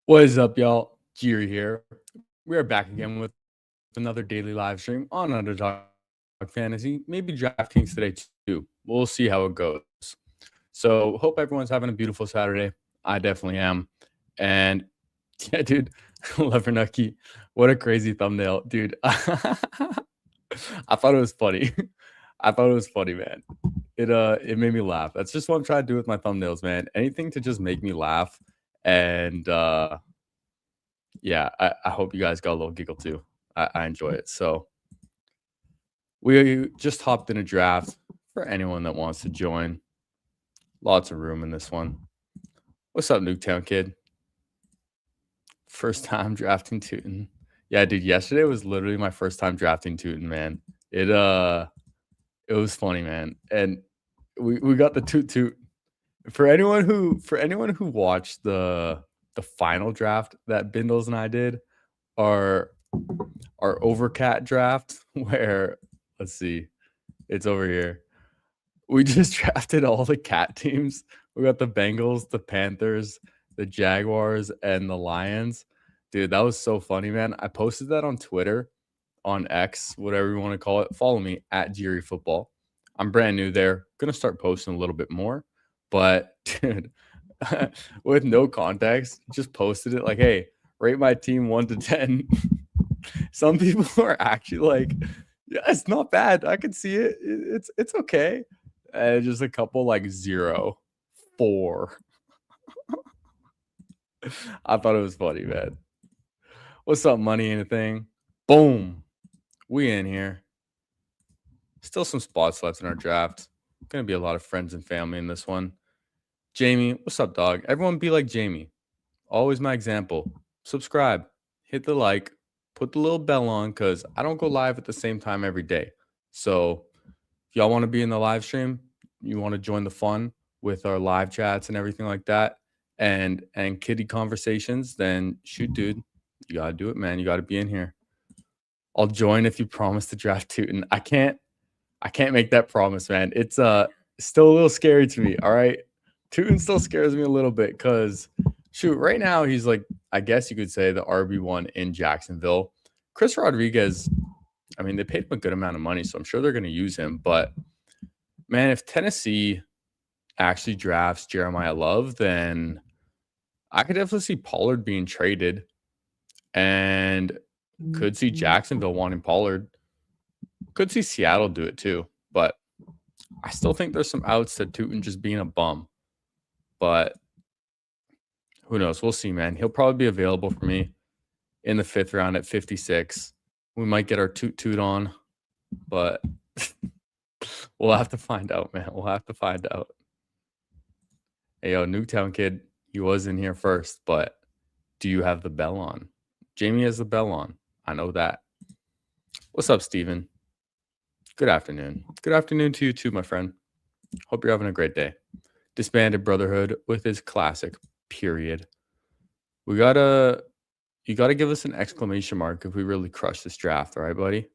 What is up, y'all? Jiri here. We are back again with another daily live stream on Underdog Fantasy, maybe DraftKings today too. We'll see how it goes. So, hope everyone's having a beautiful Saturday. I definitely am. And yeah, dude, Levernucky, what a crazy thumbnail, dude. I thought it was funny. I thought it was funny, man. It made me laugh. That's just what I'm trying to do with my thumbnails, man. Anything to just make me laugh. And yeah, I hope you guys got a little giggle too. I enjoy it. So we just hopped in a draft for anyone that wants to join. Lots of room in this one. What's up, Nuketown kid? First time drafting Tootin. Yeah, dude, yesterday was literally my first time drafting Tootin, man. It was funny, man. And we got the toot. For anyone who watched the final draft that Bindles and I did, our overcat draft, where let's see, it's over here. We just drafted all the cat teams. We got the Bengals, the Panthers, the Jaguars, and the Lions. Dude, that was so funny, man. I posted that on Twitter, on X, whatever you want to call it. Follow me at Jiri Football. I'm brand new there. Gonna start posting a little bit more. But dude, with no context, just posted it like, hey, rate my team 1 to 10. Some people are actually like, yeah, it's not bad. I can see it. It's okay. And just a couple like 0, 4. I thought it was funny, man. What's up, money? Anything? Boom. We in here. Still some spots left in our draft. Gonna be a lot of friends and family in this one. Jamie, what's up, dog? Everyone be like Jamie. Always my example. Subscribe, hit the like, put the little bell on because I don't go live at the same time every day. So if y'all want to be in the live stream, you want to join the fun with our live chats and everything like that, and kitty conversations, then shoot, dude. You gotta do it, man. You gotta be in here. I'll join if you promise to draft Tootin. I can't make that promise, man. It's still a little scary to me. All right. Tootin still scares me a little bit because shoot, right now he's like, I guess you could say the RB1 in Jacksonville. Chris Rodriguez, I mean, they paid him a good amount of money, so I'm sure they're going to use him. But man, if Tennessee actually drafts Jeremiah Love, then I could definitely see Pollard being traded and could see Jacksonville wanting Pollard. Could see Seattle do it too. But I still think there's some outs to Tootin just being a bum. But who knows? We'll see, man. He'll probably be available for me in the 5th round at 56. We might get our toot on, but we'll have to find out, man. We'll have to find out. Hey, yo, Newtown kid, he was in here first, but do you have the bell on? Jamie has the bell on. I know that. What's up, Steven? Good afternoon. Good afternoon to you too, my friend. Hope you're having a great day. Disbanded Brotherhood with his classic, period. You gotta give us an exclamation mark if we really crush this draft, all right, buddy?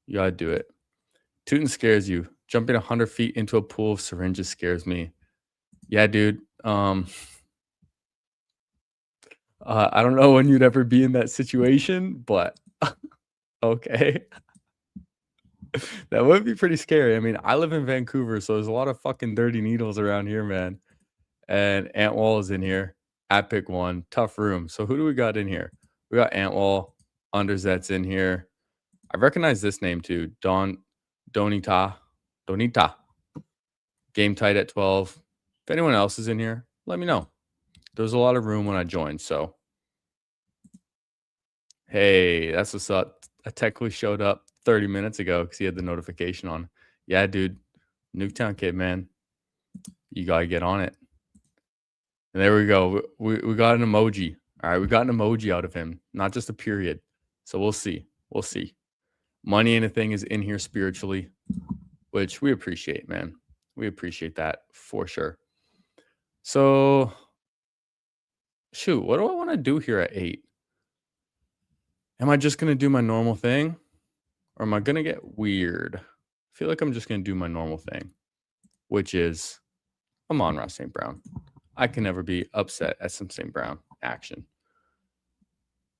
You gotta do it. Tootin scares you. Jumping 100 feet into a pool of syringes scares me. Yeah, dude. I don't know when you'd ever be in that situation, but okay. That would be pretty scary. I mean, I live in Vancouver, so there's a lot of fucking dirty needles around here, man. And Antwall is in here at pick 1. Tough room. So who do we got in here? We got Antwall. Underzet's in here. I recognize this name too. Donita. Game tight at 12. If anyone else is in here, let me know. There's a lot of room when I joined, so. Hey, that's what's up. I technically showed up 30 minutes ago because he had the notification on. Yeah, dude. Nuketown kid, man. You got to get on it. And there we go. We got an emoji. All right, we got an emoji out of him, not just a period. So we'll see. We'll see. Money and a thing is in here spiritually, which we appreciate, man. We appreciate that for sure. So, shoot, what do I want to do here at 8? Am I just going to do my normal thing? Or am I going to get weird? I feel like I'm just going to do my normal thing, which is Amon-Ra St. Brown. I can never be upset at some St. Brown action.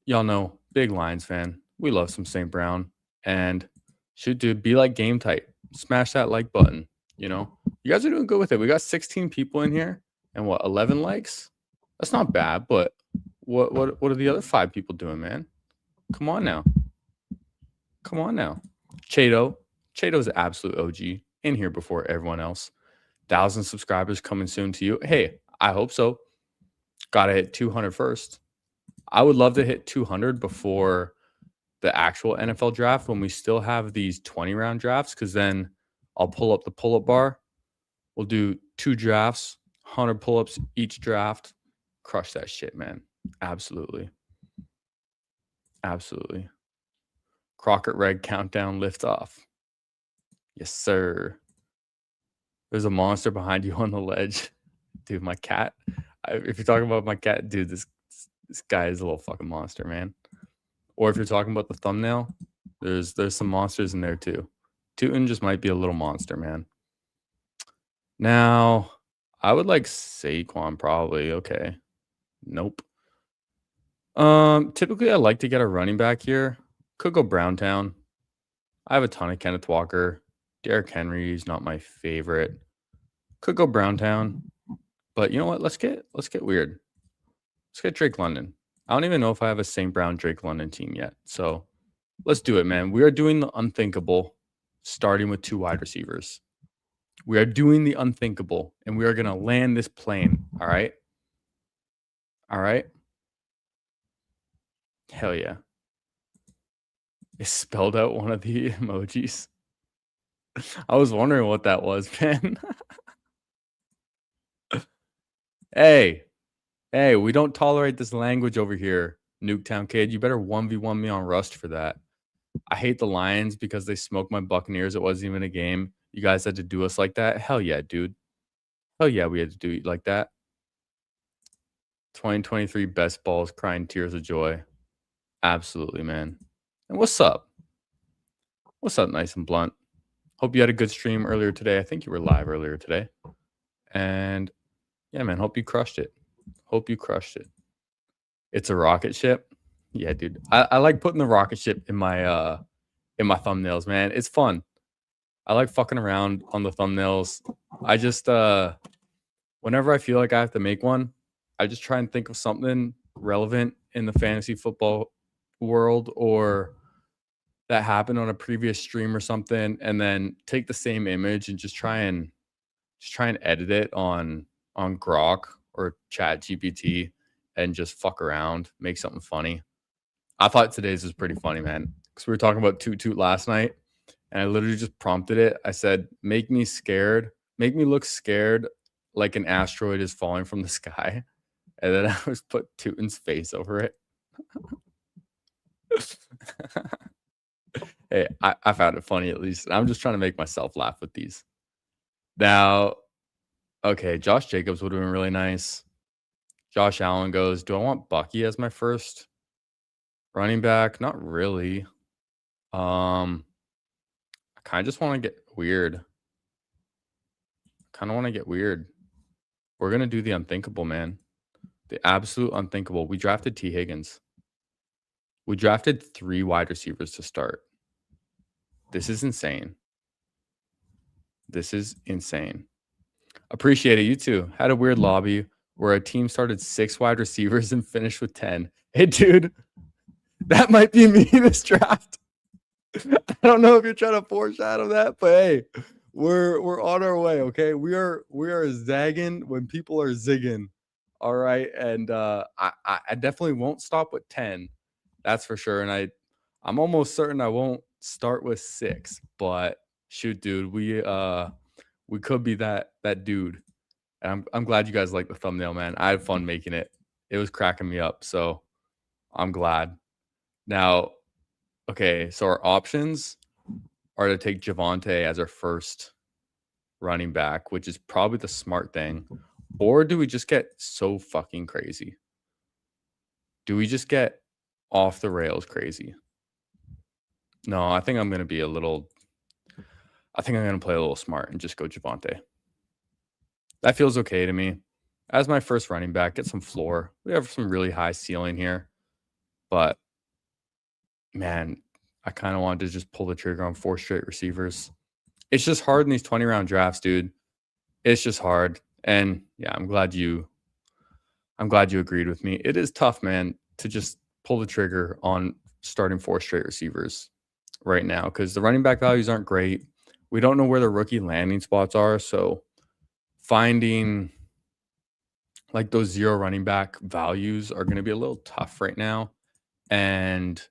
Y'all know, big Lions fan. We love some St. Brown. And shoot, dude, be like game tight. Smash that like button. You know, you guys are doing good with it. We got 16 people in here and what, 11 likes? That's not bad, but what are the other 5 people doing, man? Come on now. Come on now. Chato. Chato's an absolute OG in here before everyone else. 1,000 subscribers coming soon to you. Hey, I hope so. Gotta hit 200 first. I would love to hit 200 before the actual NFL draft when we still have these 20 round drafts, because then I'll pull up the pull up bar. We'll do 2 drafts, 100 pull ups each draft. Crush that shit, man. Absolutely. Absolutely. Crockett Reg countdown lift off. Yes, sir. There's a monster behind you on the ledge. Dude, my cat. If you're talking about my cat, dude, this guy is a little fucking monster, man. Or if you're talking about the thumbnail, there's some monsters in there too. Tootin just might be a little monster, man. Now, I would like Saquon probably. Okay. Nope. Typically I like to get a running back here. Could go Browntown. I have a ton of Kenneth Walker. Derrick Henry is not my favorite. Could go Browntown. But you know what? Let's get weird. Let's get Drake London. I don't even know if I have a St. Brown Drake London team yet. So let's do it, man. We are doing the unthinkable, starting with 2 wide receivers. We are doing the unthinkable, and we are going to land this plane. All right? All right? Hell yeah. It spelled out one of the emojis. I was wondering what that was, man. Hey, we don't tolerate this language over here, Nuketown kid. You better 1v1 me on Rust for that. I hate the Lions because they smoked my Buccaneers. It wasn't even a game. You guys had to do us like that. Hell yeah, dude. Hell yeah, we had to do it like that. 2023 best balls, crying tears of joy. Absolutely, man. And what's up? What's up, nice and blunt? Hope you had a good stream earlier today. I think you were live earlier today. And yeah, man, hope you crushed it. Hope you crushed it. It's a rocket ship. Yeah, dude. I like putting the rocket ship in my thumbnails, man. It's fun. I like fucking around on the thumbnails. I just whenever I feel like I have to make one, I just try and think of something relevant in the fantasy football world or that happened on a previous stream or something, and then take the same image and just try and edit it on Grok or Chat GPT and just fuck around, make something funny. I thought today's was pretty funny, man, because we were talking about Toot last night, and I literally just prompted it. I said, make me scared, make me look scared like an asteroid is falling from the sky. And then I was put Tootin's face over it. Hey, I found it funny at least. I'm just trying to make myself laugh with these. Now, okay, Josh Jacobs would have been really nice. Josh Allen goes, do I want Bucky as my first running back? Not really. I kind of just want to get weird. We're going to do the unthinkable, man. The absolute unthinkable. We drafted T. Higgins. We drafted 3 wide receivers to start. This is insane. This is insane. Appreciate it. You too. Had a weird lobby where a team started 6 wide receivers and finished with 10. Hey, dude, that might be me this draft. I don't know if you're trying to foreshadow that, but hey, we're on our way. Okay, we are zagging when people are zigging. All right, and I definitely won't stop with 10. That's for sure. And I'm almost certain I won't start with 6. But shoot, dude, we could be that dude. And I'm glad you guys like the thumbnail, man. I had fun making it. It was cracking me up, so I'm glad. Now, okay, so our options are to take Javonte as our first running back, which is probably the smart thing. Or do we just get so fucking crazy? Do we just get off the rails crazy? No, I think I'm going to play a little smart and just go Javonte. That feels okay to me. As my first running back, get some floor. We have some really high ceiling here. But man, I kind of wanted to just pull the trigger on 4 straight receivers. It's just hard in these 20-round drafts, dude. It's just hard. And yeah, I'm glad you agreed with me. It is tough, man, to just pull the trigger on starting 4 straight receivers right now because the running back values aren't great. We don't know where the rookie landing spots are, so finding like those 0 running back values are going to be a little tough right now. And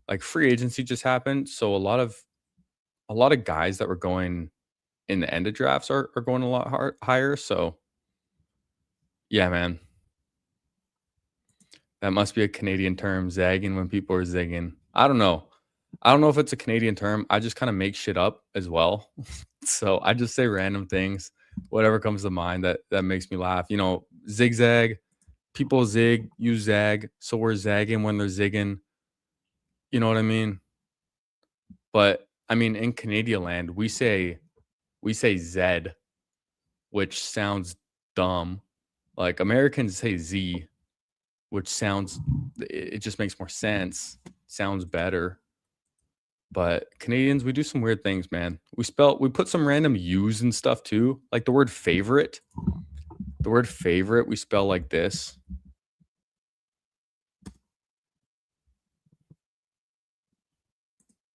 like free agency just happened, so a lot of guys that were going in the end of drafts are going a lot higher. So yeah, man, that must be a Canadian term, zagging when people are zigging. I don't know. I don't know if it's a Canadian term. I just kind of make shit up as well. So I just say random things, whatever comes to mind that makes me laugh. Zigzag, people zig, you zag. So we're zagging when they're zigging. You know what I mean? But I mean, in Canadian land, we say Zed, which sounds dumb. Like Americans say Z, which it just makes more sense. Sounds better. But Canadians, we do some weird things, man. We put some random U's and stuff too. Like the word favorite. The word favorite we spell like this.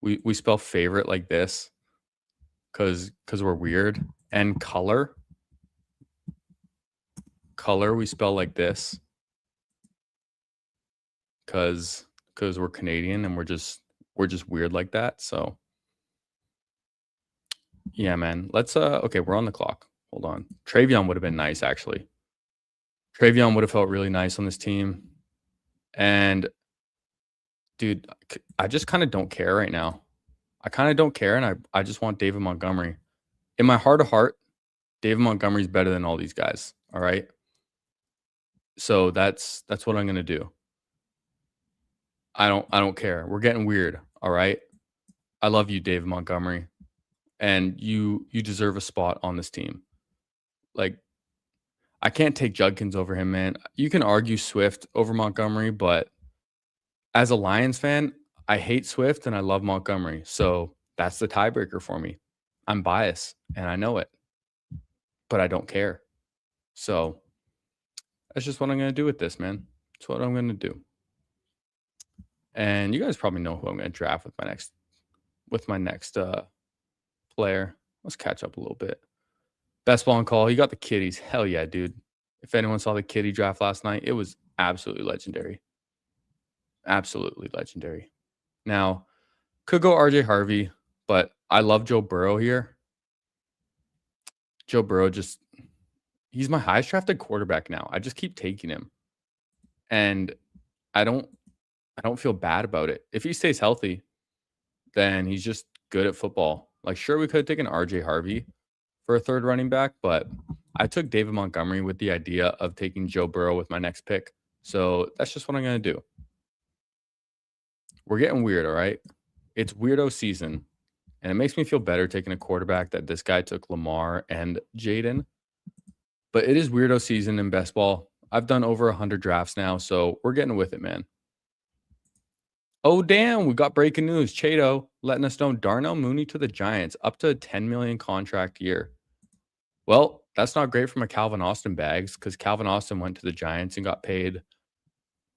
We spell favorite like this because we're weird. And color we spell like this because we're Canadian and we're just weird like that. So yeah, man. Let's okay, we're on the clock. Hold on. Travion would have been nice, actually. Travion would have felt really nice on this team. And dude, I just kind of don't care right now. I kind of don't care, and I just want David Montgomery. In my heart of heart, David Montgomery's better than all these guys. All right. So that's what I'm gonna do. I don't care. We're getting weird. All right. I love you, David Montgomery. And you deserve a spot on this team. Like, I can't take Judkins over him, man. You can argue Swift over Montgomery, but as a Lions fan, I hate Swift and I love Montgomery. So that's the tiebreaker for me. I'm biased and I know it, but I don't care. So that's just what I'm going to do with this, man. That's what I'm going to do. And you guys probably know who I'm going to draft with my next player. Let's catch up a little bit. Best ball and call. You got the Kitties. Hell yeah, dude. If anyone saw the Kitty draft last night, it was absolutely legendary. Absolutely legendary. Now, could go RJ Harvey, but I love Joe Burrow here. Joe Burrow he's my highest drafted quarterback now. I just keep taking him. And I don't feel bad about it. If he stays healthy, then he's just good at football. Like, sure, we could have taken RJ Harvey for a third running back, but I took David Montgomery with the idea of taking Joe Burrow with my next pick. So that's just what I'm going to do. We're getting weird, all right? It's weirdo season, and it makes me feel better taking a quarterback that this guy took Lamar and Jaden. But it is weirdo season in best ball. I've done over 100 drafts now, so we're getting with it, man. Oh, damn. We got breaking news. Chato letting us know Darnell Mooney to the Giants, up to a $10 million contract year. Well, that's not great for my Calvin Austin bags because Calvin Austin went to the Giants and got paid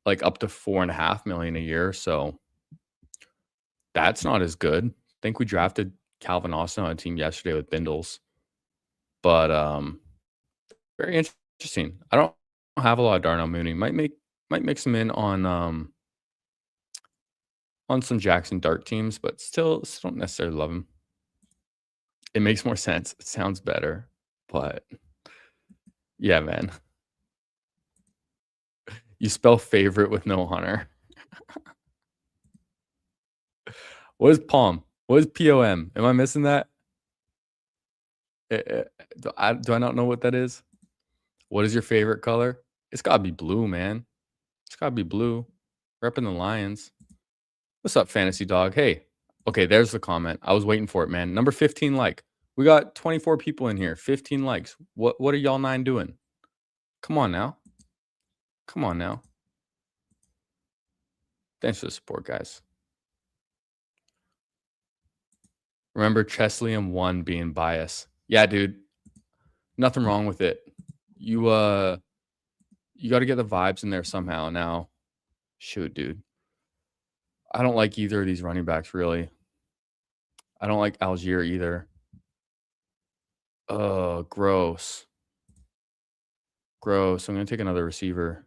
like up to $4.5 million a year. So that's not as good. I think we drafted Calvin Austin on a team yesterday with Bindles. But very interesting. I don't have a lot of Darnell Mooney. Might mix him in on some Jackson Dart teams, but still don't necessarily love him. It makes more sense. It sounds better. But yeah, man. You spell favorite with no hunter. What is POM? What is POM? Am I missing that? Do I not know what that is? What is your favorite color? It's got to be blue, man. It's got to be blue. Repping the Lions. What's up, Fantasy Dog? Hey. Okay, there's the comment. I was waiting for it, man. Number 15 like. We got 24 people in here. 15 likes. What are y'all 9 doing? Come on now. Come on now. Thanks for the support, guys. Remember Chesley and 1 being biased. Yeah, dude. Nothing wrong with it. You got to get the vibes in there somehow. Now, shoot, dude. I don't like either of these running backs really. I don't like Algier either. Oh, gross. Gross. I'm going to take another receiver.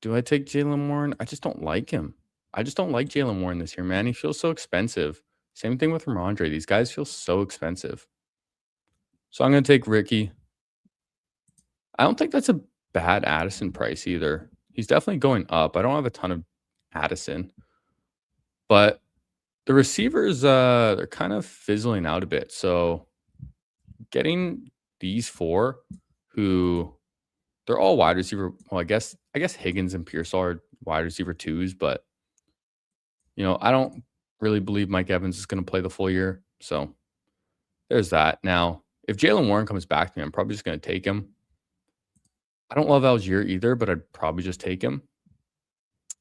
Do I take Jalen Warren? I just don't like him. I just don't like Jalen Warren this year, man. He feels so expensive. Same thing with Ramondre. These guys feel so expensive. So I'm going to take Ricky. I don't think that's a bad Addison price either. He's definitely going up. I don't have a ton of Addison. But the receivers, they're kind of fizzling out a bit. So getting these 4 who they're all wide receiver. Well, I guess Higgins and Pearsall are wide receiver 2s, but I don't really believe Mike Evans is going to play the full year. So there's that. Now, if Jalen Warren comes back to me, I'm probably just going to take him. I don't love Algier either, but I'd probably just take him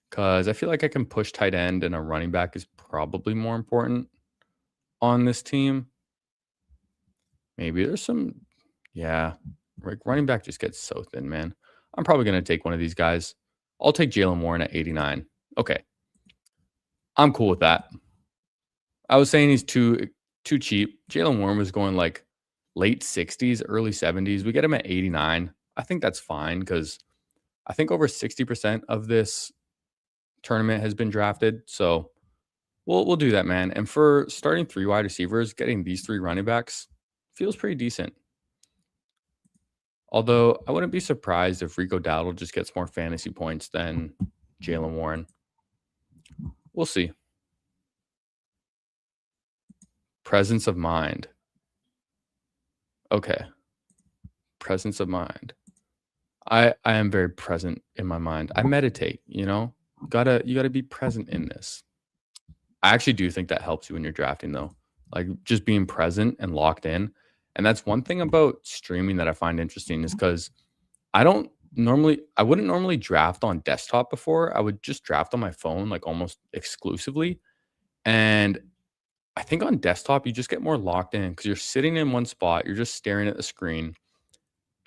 because I feel like I can push tight end and a running back is probably more important on this team. Maybe there's some, yeah, like running back just gets so thin, man. I'm probably going to take one of these guys. I'll take Jalen Warren at 89. Okay. I'm cool with that. I was saying he's too cheap. Jalen Warren was going like late 60s, early 70s. We get him at 89. I think that's fine because I think over 60% of this tournament has been drafted. So we'll do that, man. And for starting 3 wide receivers, getting these 3 running backs feels pretty decent. Although I wouldn't be surprised if Rico Dowdle just gets more fantasy points than Jalen Warren. We'll see. Presence of mind. Okay. Presence of mind. I am very present in my mind. I meditate, you gotta be present in this. I actually do think that helps you when you're drafting though. Like just being present and locked in. And that's one thing about streaming that I find interesting is because I wouldn't normally draft on desktop before. I would just draft on my phone like almost exclusively. And I think on desktop you just get more locked in because you're sitting in one spot, you're just staring at the screen.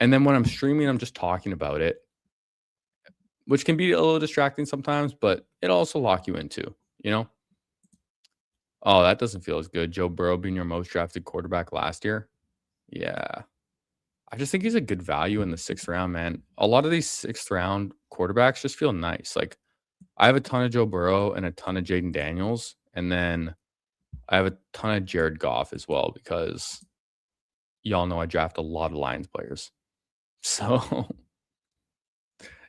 And then when I'm streaming, I'm just talking about it, which can be a little distracting sometimes, but it'll also lock you into, Oh, that doesn't feel as good. Joe Burrow being your most drafted quarterback last year. Yeah. I just think he's a good value in the 6th round, man. A lot of these 6th round quarterbacks just feel nice. Like I have a ton of Joe Burrow and a ton of Jaden Daniels. And then I have a ton of Jared Goff as well because y'all know I draft a lot of Lions players. So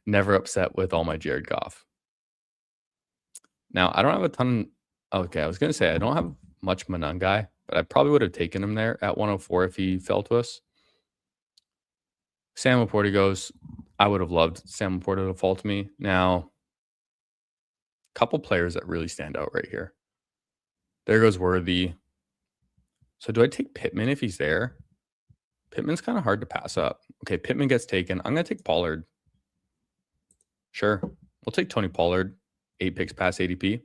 never upset with all my Jared Goff. Now, I don't have a ton. Okay, I was going to say I don't have much Monangai, but I probably would have taken him there at 104 if he fell to us. Sam Laporte goes. I would have loved Sam Laporte to fall to me. Now, a couple players that really stand out right here. There goes Worthy. So do I take Pittman if he's there? Pittman's kind of hard to pass up. Okay, Pittman gets taken. I'm going to take Pollard. Sure. We'll take Tony Pollard, 8 picks past ADP.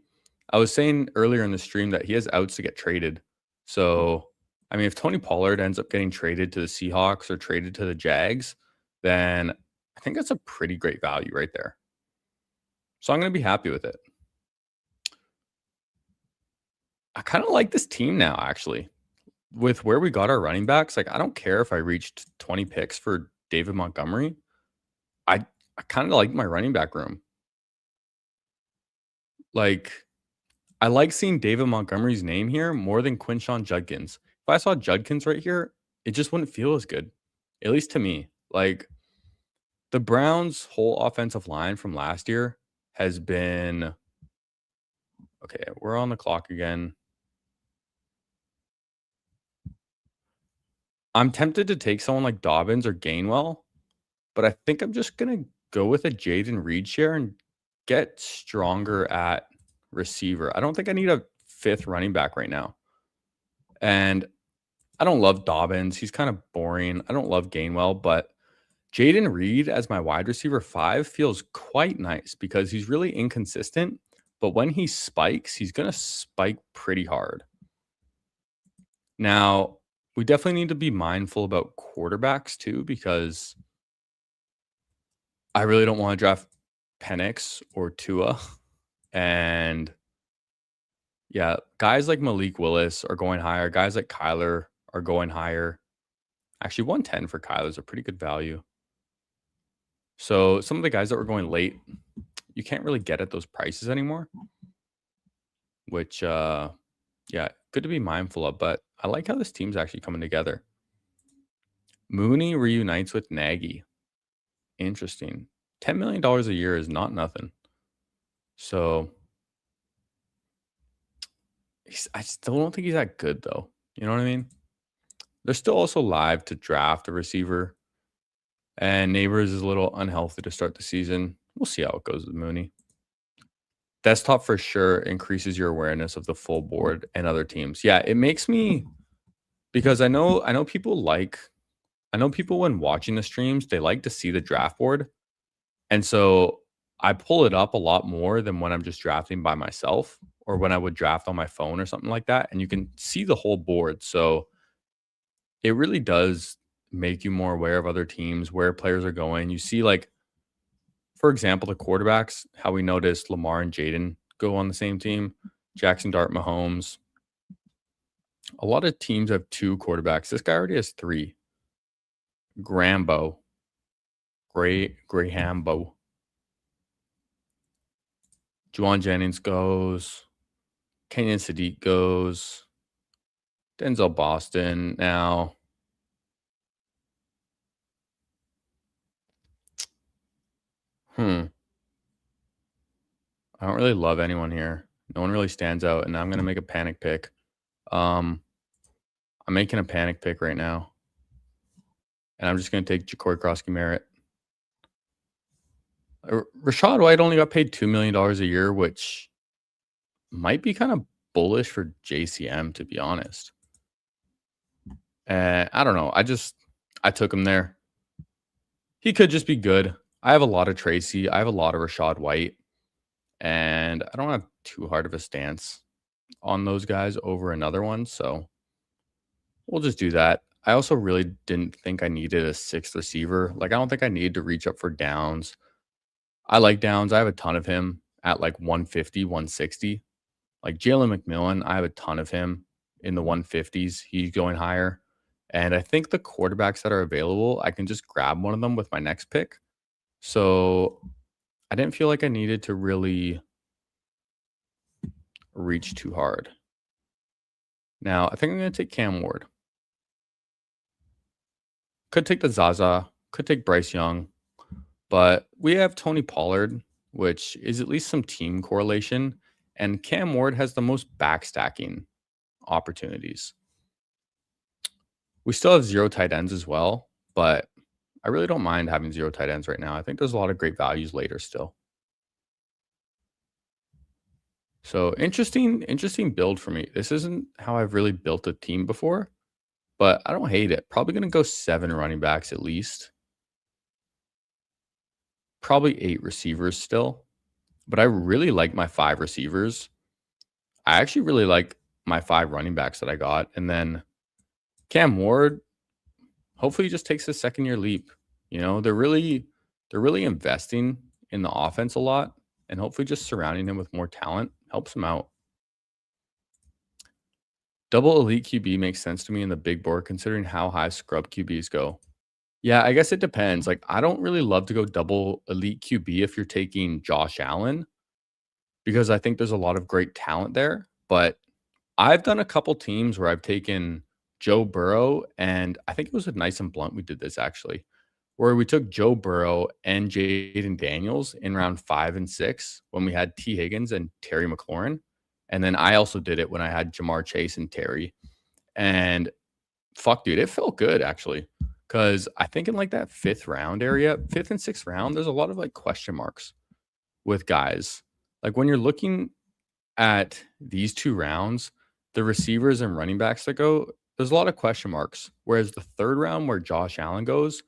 I was saying earlier in the stream that he has outs to get traded. So, I mean, if Tony Pollard ends up getting traded to the Seahawks or traded to the Jags, then I think that's a pretty great value right there. So I'm going to be happy with it. I kind of like this team now, actually. With where we got our running backs, like I don't care if I reached 20 picks for David Montgomery. I kind of like my running back room. Like, I like seeing David Montgomery's name here more than Quinshon Judkins. If I saw Judkins right here, it just wouldn't feel as good, at least to me. Like, the Browns' whole offensive line from last year has been... Okay, we're on the clock again. I'm tempted to take someone like Dobbins or Gainwell, but I think I'm just going to go with a Jaden Reed share and get stronger at receiver. I don't think I need a 5th running back right now. And I don't love Dobbins. He's kind of boring. I don't love Gainwell, but Jaden Reed as my wide receiver 5 feels quite nice because he's really inconsistent, but when he spikes, he's going to spike pretty hard. Now, we definitely need to be mindful about quarterbacks too, because I really don't want to draft Penix or Tua. And yeah, guys like Malik Willis are going higher. Guys like Kyler are going higher. Actually, 110 for Kyler is a pretty good value. So some of the guys that were going late, you can't really get at those prices anymore, which, yeah, good to be mindful of. But I like how this team's actually coming together. Mooney reunites with Nagy. Interesting. $10 million a year is not nothing. So I still don't think he's that good, though. You know what I mean? They're still also live to draft a receiver. And Neighbors is a little unhealthy to start the season. We'll see how it goes with Mooney. Desktop for sure increases your awareness of the full board and other teams. Yeah, it makes me, because I know people when watching the streams, they like to see the draft board. And so I pull it up a lot more than when I'm just drafting by myself or when I would draft on my phone or something like that. And you can see the whole board. So it really does make you more aware of other teams, where players are going. You see, like, for example, the quarterbacks, how we noticed Lamar and Jaden go on the same team, Jackson Dart, Mahomes. A lot of teams have 2 quarterbacks. This guy already has 3. Grambo. Grahambo. Juwan Jennings goes. Kenyon Sadiq goes. Denzel Boston now. I don't really love anyone here. No one really stands out, and I'm going to make a panic pick. I'm making a panic pick right now, and I'm just going to take Ja'Cory Krosky-Merritt. Rashad White only got paid $2 million a year, which might be kind of bullish for JCM, to be honest. I don't know. I took him there. He could just be good. I have a lot of Tracy. I have a lot of Rashad White. And I don't have too hard of a stance on those guys over another one. So we'll just do that. I also really didn't think I needed a 6th receiver. Like, I don't think I needed to reach up for Downs. I like Downs. I have a ton of him at like 150, 160. Like Jalen McMillan, I have a ton of him in the 150s. He's going higher. And I think the quarterbacks that are available, I can just grab one of them with my next pick. So I didn't feel like I needed to really reach too hard. Now, I think I'm going to take Cam Ward. Could take the Zaza. Could take Bryce Young. But we have Tony Pollard, which is at least some team correlation. And Cam Ward has the most backstacking opportunities. We still have 0 tight ends as well, but I really don't mind having 0 tight ends right now. I think there's a lot of great values later still. So interesting build for me. This isn't how I've really built a team before, but I don't hate it. Probably going to go 7 running backs at least. Probably 8 receivers still, but I really like my 5 receivers. I actually really like my 5 running backs that I got. And then Cam Ward, hopefully he just takes his 2nd-year leap. You know, they're really investing in the offense a lot, and hopefully just surrounding him with more talent helps him out. Double elite QB makes sense to me in the big board, considering how high scrub QBs go. Yeah, I guess it depends. Like, I don't really love to go double elite QB if you're taking Josh Allen, because I think there's a lot of great talent there. But I've done a couple teams where I've taken Joe Burrow, and I think it was with Nice and Blunt we did this actually, where we took Joe Burrow and Jaden Daniels in round 5 and 6 when we had T. Higgins and Terry McLaurin. And then I also did it when I had Jamar Chase and Terry. And fuck, dude, it felt good actually. Because I think in like that 5th round area, 5th and 6th round, there's a lot of like question marks with guys. Like when you're looking at these 2 rounds, the receivers and running backs that go, there's a lot of question marks. Whereas the 3rd round where Josh Allen goes,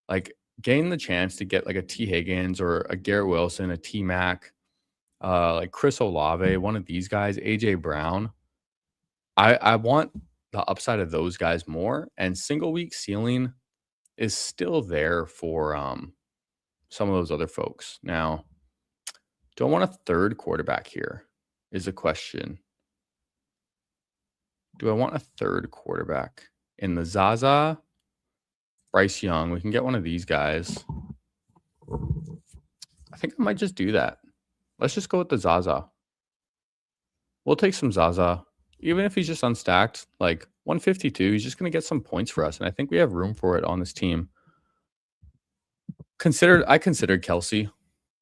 like getting the chance to get like a T. Higgins or a Garrett Wilson, a T. Mac, like Chris Olave, one of these guys, AJ Brown. I want the upside of those guys more, and single week ceiling is still there for some of those other folks. Now, do I want a third quarterback here? Is the question. Do I want a third quarterback in the Zaza? Bryce Young. We can get one of these guys. I think I might just do that. Let's just go with the Zaza. We'll take some Zaza. Even if he's just unstacked, like 152, he's just going to get some points for us. And I think we have room for it on this team. I considered Kelsey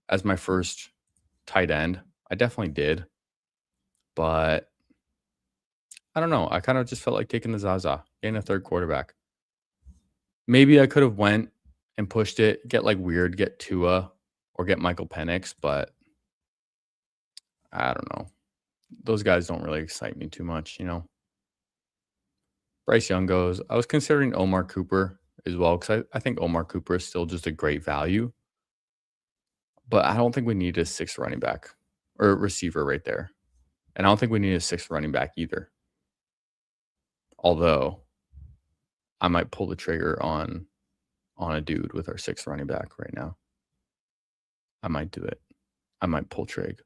as my first tight end. I definitely did. But I don't know. I kind of just felt like taking the Zaza, getting a third quarterback. Maybe I could have went and pushed it, get Tua or get Michael Penix, but I don't know. Those guys don't really excite me too much, you know. Bryce Young goes. I was considering Omar Cooper as well because I think Omar Cooper is still just a great value. But I don't think we need a sixth running back or receiver right there. And I don't think we need a sixth running back either. Although I might pull the trigger on a dude with our sixth running back right now. I might do it. I might pull trig.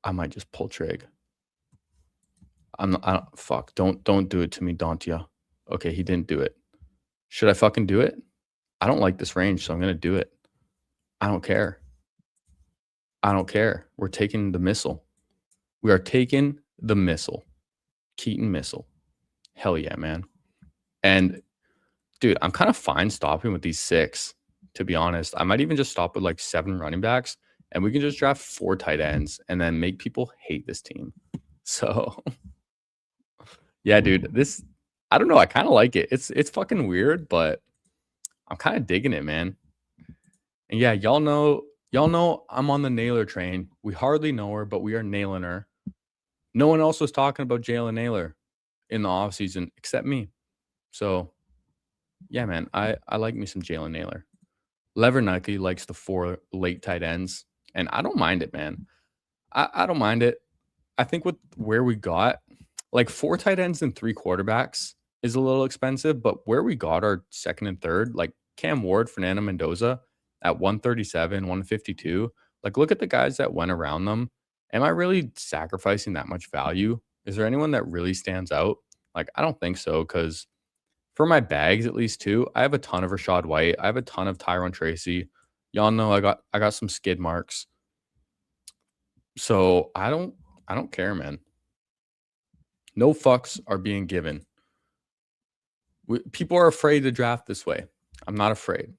I might just pull trig. Fuck. Don't do it to me, Dontia. Okay, he didn't do it. Should I fucking do it? I don't like this range, so I'm gonna do it. I don't care. I don't care. We're taking the missile. We are taking the missile. Keaton missile. Hell yeah, man. And dude, I'm kind of fine stopping with these 6, to be honest. I might even just stop with like 7 running backs, and we can just draft 4 tight ends and then make people hate this team. So yeah, dude, I don't know. I kind of like it. It's fucking weird, but I'm kind of digging it, man. And yeah, y'all know I'm on the Naylor train. We hardly know her, but we are nailing her. No one else was talking about Jalen Naylor in the offseason except me. So yeah, man, I like me some Jalen Naylor. Lever Nike likes the 4 late tight ends, and I don't mind it, man. I don't mind it. I think with where we got, like 4 tight ends and 3 quarterbacks is a little expensive, but where we got our second and third, like Cam Ward, Fernando Mendoza at 137, 152, like look at the guys that went around them. Am I really sacrificing that much value? Is there anyone that really stands out? Like, I don't think so, because for my bags, at least 2, I have a ton of Rashad White. I have a ton of Tyrone Tracy. Y'all know I got some skid marks. So I don't care, man. No fucks are being given. People are afraid to draft this way. I'm not afraid.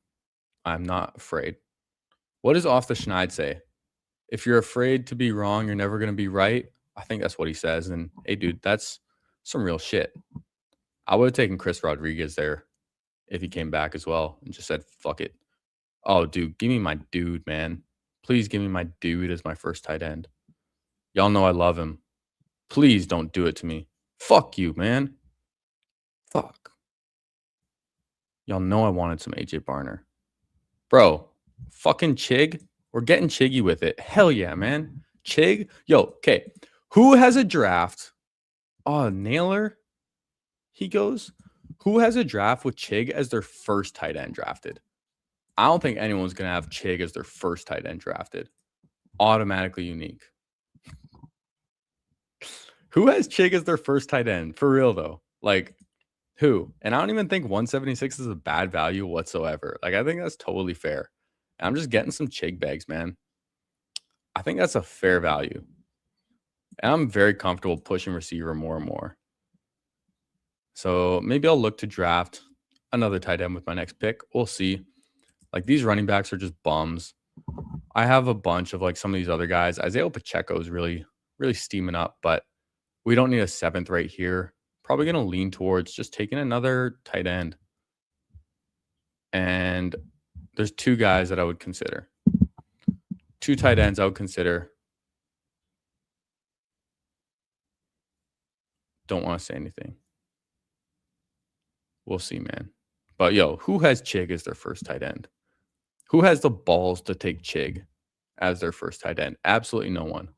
I'm not afraid. What does Off the Schneid say? If you're afraid to be wrong, you're never going to be right. I think that's what he says. And hey, dude, that's some real shit. I would have taken Chris Rodriguez there if he came back as well and just said, fuck it. Oh, dude, give me my dude, man. Please give me my dude as my first tight end. Y'all know I love him. Please don't do it to me. Fuck you, man. Fuck. Y'all know I wanted some AJ Barner. Bro, fucking Chig. We're getting Chiggy with it. Hell yeah, man. Chig. Yo, okay. Who has a draft? Oh, Naylor. He goes. Who has a draft with Chig as their first tight end drafted? I don't think anyone's going to have Chig as their first tight end drafted. Automatically unique. Who has Chig as their first tight end? For real, though. Like, who? And I don't even think 176 is a bad value whatsoever. Like, I think that's totally fair. And I'm just getting some Chig bags, man. I think that's a fair value. And I'm very comfortable pushing receiver more and more. So maybe I'll look to draft another tight end with my next pick. We'll see. Like, these running backs are just bums. I have a bunch of like some of these other guys. Isaiah Pacheco is really, really steaming up, but we don't need a 7th right here. Probably going to lean towards just taking another tight end. And there's 2 guys that I would consider. 2 tight ends I would consider. Don't want to say anything. We'll see, man. But yo, who has Chig as their first tight end? Who has the balls to take Chig as their first tight end? Absolutely no one.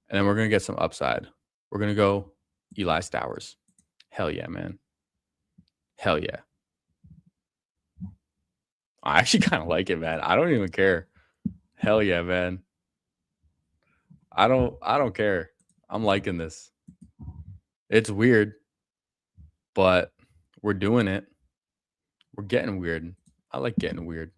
And then we're going to get some upside. We're going to go Eli Stowers. Hell yeah, man. Hell yeah. I actually kind of like it, man. I don't even care. Hell yeah, man. I don't care. I'm liking this. It's weird, but we're doing it. We're getting weird. I like getting weird.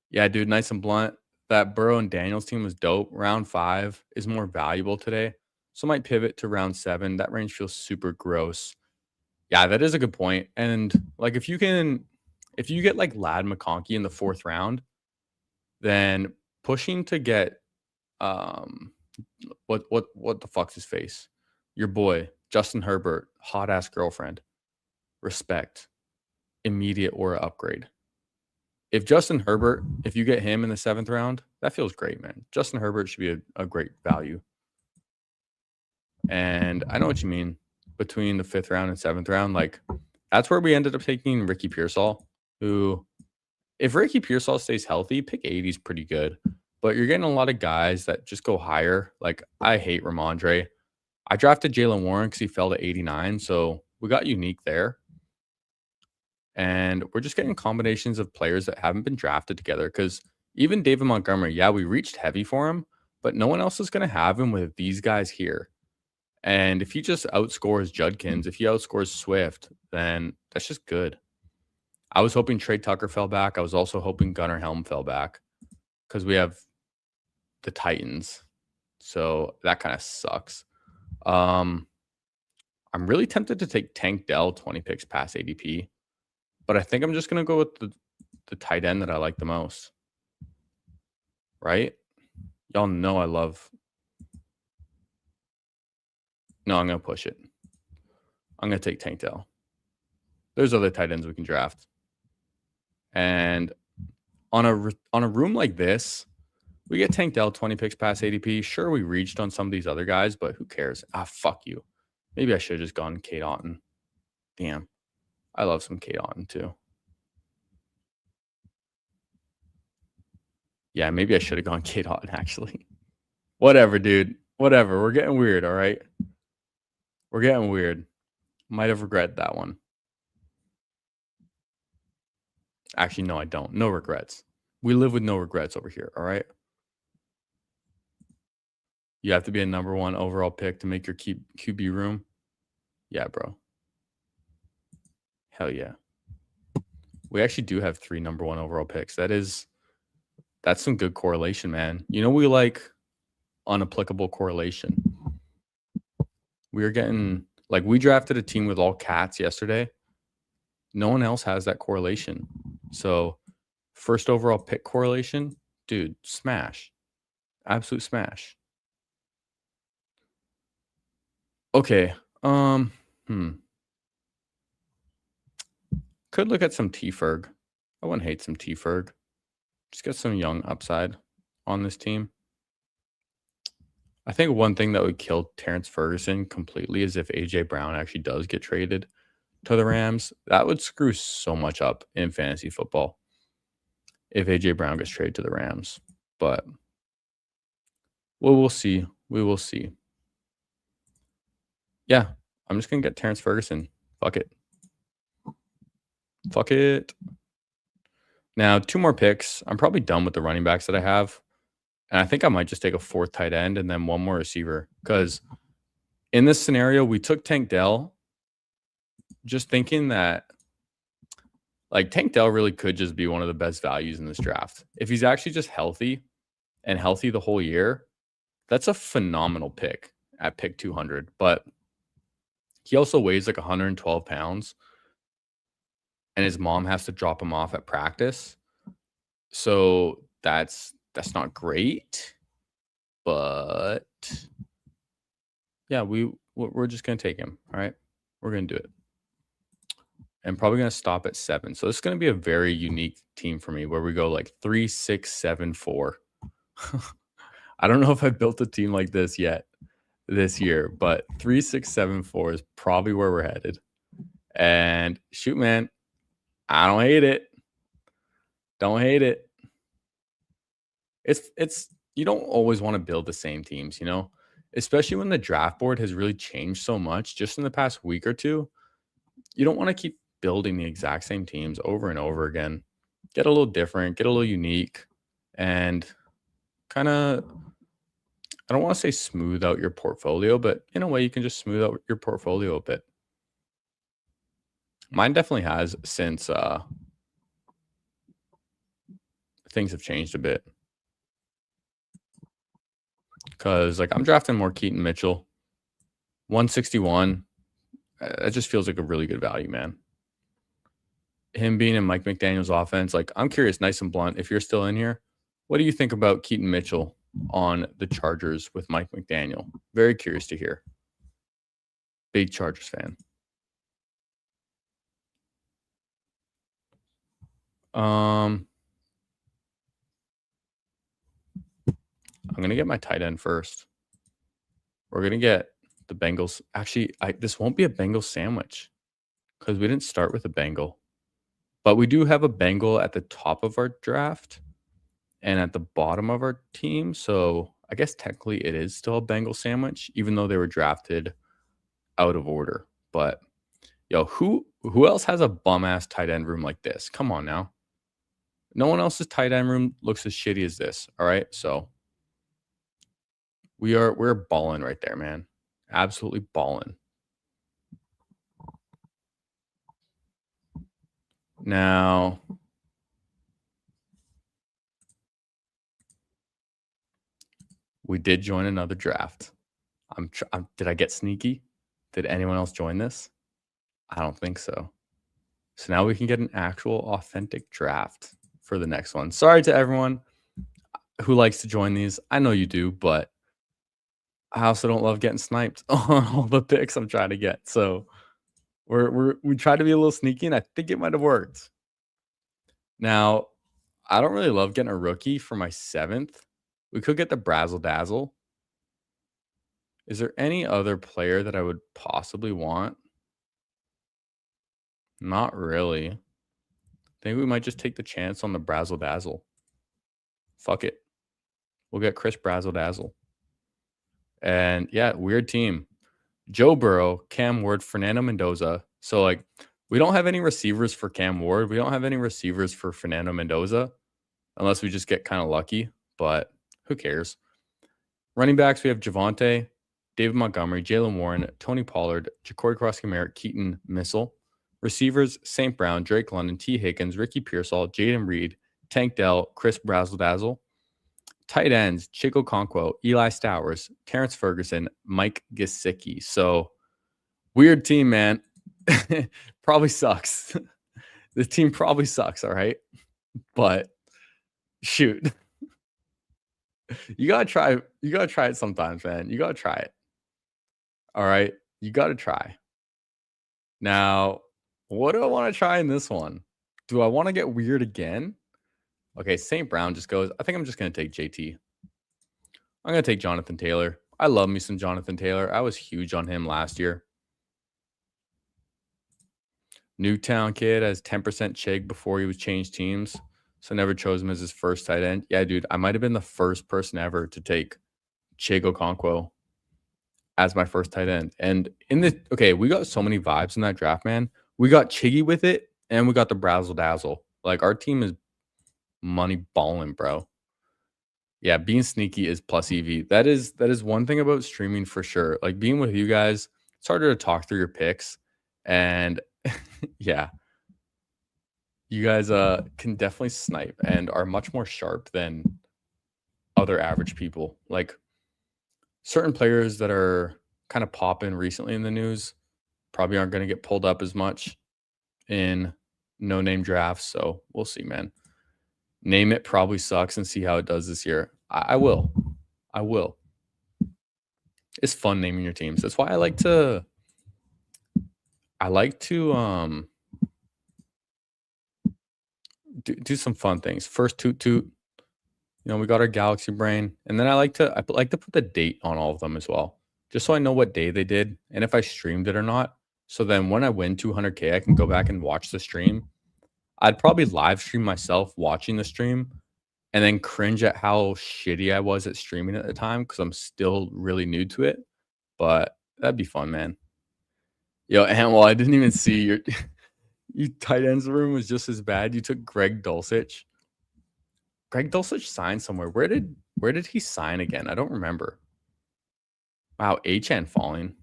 Yeah, dude, nice and blunt. That Burrow and Daniels team was dope. Round 5 is more valuable today. So I might pivot to round 7. That range feels super gross. Yeah, that is a good point. And like if you get like Lad McConkey in the 4th round, then pushing to get what the fuck's his face? Your boy, Justin Herbert, hot ass girlfriend. Respect. Immediate aura upgrade. If Justin Herbert, if you get him in the 7th round, that feels great, man. Justin Herbert should be a great value. And I know what you mean between the 5th round and 7th round. Like, that's where we ended up taking Ricky Pearsall, who, if Ricky Pearsall stays healthy, pick 80 is pretty good. But you're getting a lot of guys that just go higher. Like, I hate Ramondre. I drafted Jalen Warren because he fell to 89. So we got unique there. And we're just getting combinations of players that haven't been drafted together because even David Montgomery, yeah, we reached heavy for him, but no one else is going to have him with these guys here. And if he just outscores Judkins, if he outscores Swift, then that's just good. I was hoping Trey Tucker fell back. I was also hoping Gunnar Helm fell back because we have the Titans. So that kind of sucks. I'm really tempted to take Tank Dell 20 picks past ADP. But I think I'm just going to go with the tight end that I like the most. Right? Y'all know I love. No, I'm going to push it. I'm going to take Tank Dell. There's other tight ends we can draft. And on a room like this, we get Tank Dell 20 picks past ADP. Sure, we reached on some of these other guys, but who cares? Fuck you. Maybe I should have just gone Kate Otten. Damn. I love some Kate Otten too. Yeah, maybe I should have gone Kate Otten, actually. Whatever, dude. Whatever. We're getting weird, all right? We're getting weird. Might have regretted that one. Actually, no, I don't. No regrets. We live with no regrets over here, all right? You have to be a number 1 overall pick to make your QB room. Yeah, bro. Hell yeah. We actually do have 3 number 1 overall picks. That's some good correlation, man. You know, we like unapplicable correlation. We are getting, like, we drafted a team with all cats yesterday. No one else has that correlation. So, first overall pick correlation, dude, smash. Absolute smash. Okay. Could look at some T-Ferg. I wouldn't hate some T-Ferg. Just get some young upside on this team. I think one thing that would kill Terrence Ferguson completely is if A.J. Brown actually does get traded to the Rams. That would screw so much up in fantasy football if A.J. Brown gets traded to the Rams. But we'll see. We will see. Yeah, I'm just going to get Terrence Ferguson. Fuck it. Fuck it. Now, 2 more picks. I'm probably done with the running backs that I have. And I think I might just take a 4th tight end and then 1 more receiver. Because in this scenario, we took Tank Dell just thinking that, like, Tank Dell really could just be one of the best values in this draft. If he's actually just healthy and healthy the whole year, that's a phenomenal pick at pick 200. But he also weighs like 112 pounds. And his mom has to drop him off at practice. So that's not great. But yeah, we're just going to take him. All right. We're going to do it. And probably going to stop at 7. So this is going to be a very unique team for me where we go like 3, 6, 7, 4. I don't know if I've built a team like this yet this year, but 3, 6, 7, 4 is probably where we're headed. And shoot, man, I don't hate it. Don't hate it. It's you don't always want to build the same teams, you know? Especially when the draft board has really changed so much just in the past week or two. You don't want to keep building the exact same teams over and over again. Get a little different, get a little unique, and kind of, I don't want to say smooth out your portfolio, but in a way, you can just smooth out your portfolio a bit. Mine definitely has since things have changed a bit. Because like I'm drafting more Keaton Mitchell, 161. That just feels like a really good value, man. Him being in Mike McDaniel's offense, like I'm curious, nice and blunt. If you're still in here, what do you think about Keaton Mitchell on the Chargers with Mike McDaniel? Very curious to hear. Big Chargers fan. I'm gonna get my tight end first. We're gonna get the Bengals. Actually, this won't be a Bengal sandwich because we didn't start with a Bengal, but we do have a Bengal at the top of our draft and at the bottom of our team. So I guess technically it is still a Bengal sandwich, even though they were drafted out of order. But yo, who else has a bum ass tight end room like this? Come on now. No one else's tight end room looks as shitty as this. All right. So we're balling right there, man. Absolutely balling. Now we did join another draft. Did I get sneaky? Did anyone else join this? I don't think so. So now we can get an actual authentic draft for the next one. Sorry to everyone who likes to join these. I know you do, but I also don't love getting sniped on all the picks I'm trying to get. So we try to be a little sneaky, and I think it might have worked. Now, I don't really love getting a rookie for my 7th. We could get the Brazzle Dazzle. Is there any other player that I would possibly want? Not really. I think we might just take the chance on the Brazzle Dazzle. Fuck it. We'll get Chris Brazzle Dazzle. And yeah, weird team. Joe Burrow, Cam Ward, Fernando Mendoza. So like we don't have any receivers for Cam Ward. We don't have any receivers for Fernando Mendoza unless we just get kind of lucky, but who cares? Running backs, we have Javonte, David Montgomery, Jalen Warren, Tony Pollard, Ja'Cory Cross-Camara, Keaton Missile. Receivers, St. Brown, Drake London, T. Higgins, Ricky Pearsall, Jaden Reed, Tank Dell, Chris Brazzle Dazzle. Tight ends, Chico Conquo, Eli Stowers, Terrence Ferguson, Mike Gesicki. So weird team, man. Probably sucks. The team probably sucks, all right? But shoot. You gotta try it sometimes, man. You gotta try it. All right. You gotta try. Now, what do I want to try in this one? Do I want to get weird again? Okay, St. Brown just goes. I think I'm just going to take JT. I'm going to take Jonathan Taylor. I love me some Jonathan Taylor. I was huge on him last year. Newtown kid has 10% Chig before he was changed teams. So never chose him as his first tight end. Yeah, dude, I might have been the first person ever to take Chig Okonkwo as my first tight end. And in the we got so many vibes in that draft, man. We got Chiggy with it, and we got the Brazzle Dazzle. Like our team is money balling, bro. Yeah, being sneaky is plus EV. That is one thing about streaming for sure. Like being with you guys, it's harder to talk through your picks. And yeah, you guys can definitely snipe and are much more sharp than other average people. Like certain players that are kind of popping recently in the news probably aren't going to get pulled up as much in no-name drafts. So we'll see, man. Name it probably sucks and see how it does this year. I will. It's fun naming your teams. That's why I like to do some fun things. First toot. You know, we got our Galaxy brain, and then I like to put the date on all of them as well, just so I know what day they did and if I streamed it or not. So then when I win 200K, I can go back and watch the stream I'd probably live stream myself watching the stream and then cringe at how shitty I was at streaming at the time because I'm still really new to it. But that'd be fun, man. Yo, and well, I didn't even see your you tight ends room was just as bad. You took Greg Dulcich. Greg Dulcich signed somewhere. Where did he sign again? I don't remember. Wow, HN falling.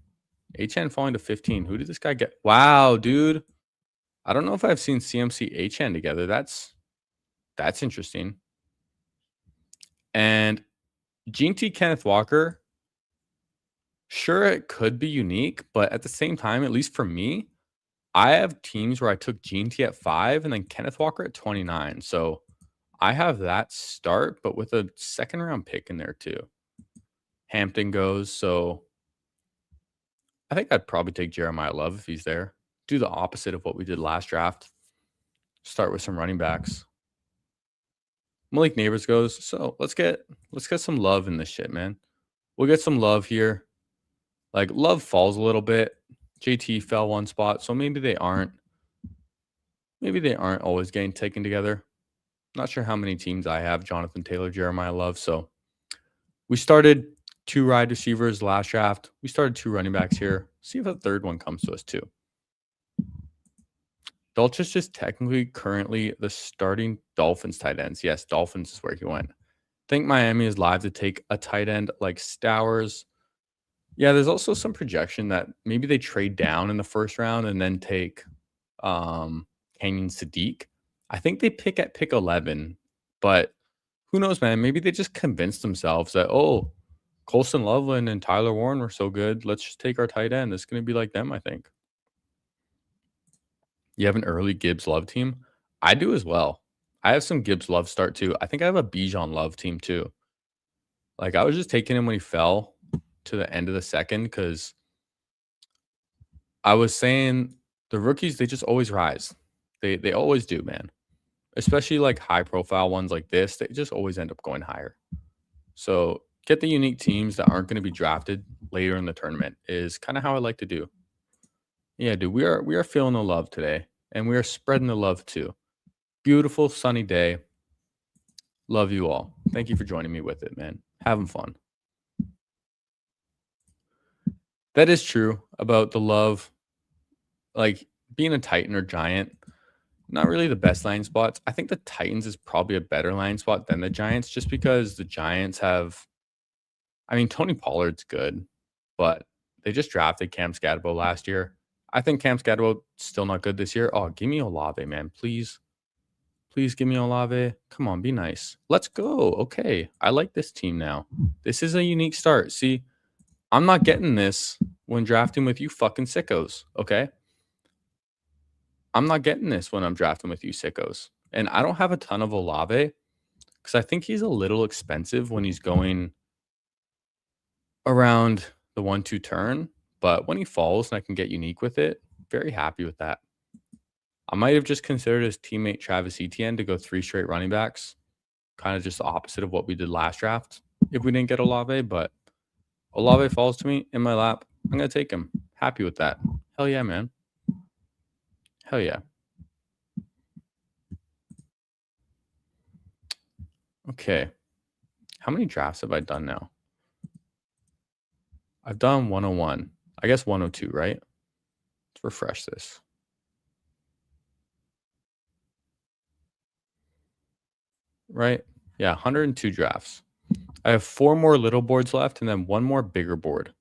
HN falling to 15. Who did this guy get? Wow, dude. I don't know if I've seen CMC HN together. That's interesting. And Gene T Kenneth Walker, sure it could be unique, but at the same time, at least for me, I have teams where I took Gene T at 5 and then Kenneth Walker at 29. So I have that start, but with a second round pick in there too. Hampton goes, so I think I'd probably take Jeremiah Love if he's there. Do the opposite of what we did last draft. Start with some running backs. Malik Neighbors goes, so let's get some love in this shit, man. We'll get some love here. Like Love falls a little bit. JT fell one spot, so maybe they aren't always getting taken together. Not sure how many teams I have, Jonathan Taylor, Jeremiah Love. So we started 2 wide receivers last draft. We started 2 running backs here. See if a third one comes to us too. Dulcich is technically currently the starting Dolphins tight ends. Yes, Dolphins is where he went. I think Miami is live to take a tight end like Stowers. Yeah, there's also some projection that maybe they trade down in the first round and then take Canyon Sadiq. I think they pick at pick 11, but who knows, man? Maybe they just convinced themselves that, oh, Colson Loveland and Tyler Warren were so good. Let's just take our tight end. It's going to be like them, I think. You have an early Gibbs Love team? I do as well. I have some Gibbs Love start too. I think I have a Bijan Love team too. Like I was just taking him when he fell to the end of the second because I was saying the rookies, they just always rise. They always do, man. Especially like high profile ones like this, they just always end up going higher. So get the unique teams that aren't going to be drafted later in the tournament is kind of how I like to do. Yeah, dude, we are feeling the love today, and we are spreading the love too. Beautiful sunny day. Love you all. Thank you for joining me with it, man. Having fun. That is true about the love. Like being a Titan or Giant, not really the best line spots. I think the Titans is probably a better line spot than the Giants just because the Giants have, I mean, Tony Pollard's good, but they just drafted Cam Scatabo last year. I think Cam Scatabo still not good this year. Oh, give me Olave, man. Please. Please give me Olave. Come on, be nice. Let's go. Okay. I like this team now. This is a unique start. See, I'm not getting this when drafting with you fucking sickos. Okay. I'm not getting this when I'm drafting with you sickos. And I don't have a ton of Olave because I think he's a little expensive when he's going around the 1-2 turn. But when he falls and I can get unique with it, very happy with that. I might have just considered his teammate Travis Etienne to go 3 straight running backs. Kind of just the opposite of what we did last draft if we didn't get Olave. But Olave falls to me in my lap. I'm going to take him. Happy with that. Hell yeah, man. Hell yeah. Okay. How many drafts have I done now? I've done 101. I guess 102, right? Let's refresh this. Right? Yeah, 102 drafts. I have 4 more little boards left and then 1 more bigger board.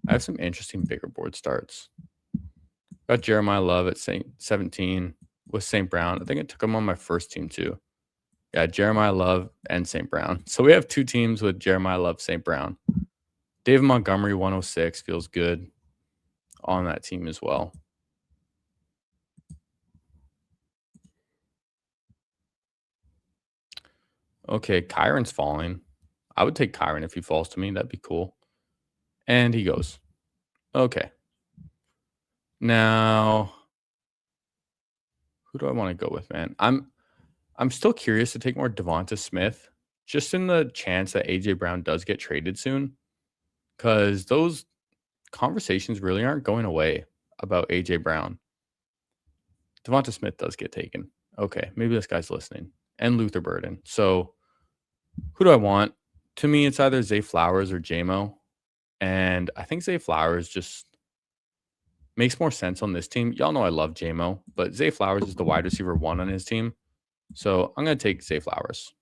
I have some interesting bigger board starts. Got Jeremiah Love at 17 with St. Brown. I think I took him on my first team too. Yeah, Jeremiah Love and St. Brown. So we have 2 teams with Jeremiah Love, St. Brown. David Montgomery, 106, feels good on that team as well. Okay, Kyron's falling. I would take Kyron if he falls to me. That'd be cool. And he goes. Okay. Now, who do I want to go with, man? I'm still curious to take more Devonta Smith, just in the chance that AJ Brown does get traded soon, because those conversations really aren't going away about AJ Brown. Devonta Smith does get taken. Okay, maybe this guy's listening. And Luther Burden. So who do I want? To me, it's either Zay Flowers or JMO. And I think Zay Flowers just makes more sense on this team. Y'all know I love JMO, but Zay Flowers is the wide receiver 1 on his team. So I'm going to take Zay Flowers.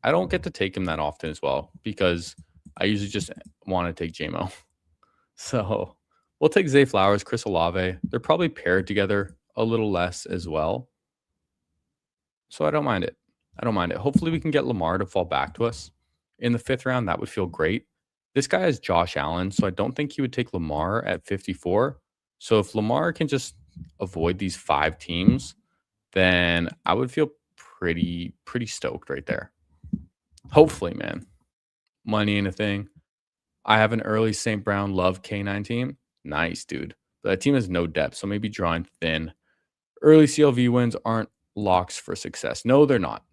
I don't get to take him that often as well because I usually just want to take JMO. So we'll take Zay Flowers, Chris Olave. They're probably paired together a little less as well. So I don't mind it. I don't mind it. Hopefully we can get Lamar to fall back to us in the 5th round. That would feel great. This guy is Josh Allen, so I don't think he would take Lamar at 54. So if Lamar can just avoid these 5 teams, then I would feel pretty stoked right there. Hopefully, man. Money ain't a thing. I have an early St. Brown Love K9 team. Nice, dude. But that team has no depth, so maybe drawing thin. Early CLV wins aren't locks for success. No, they're not.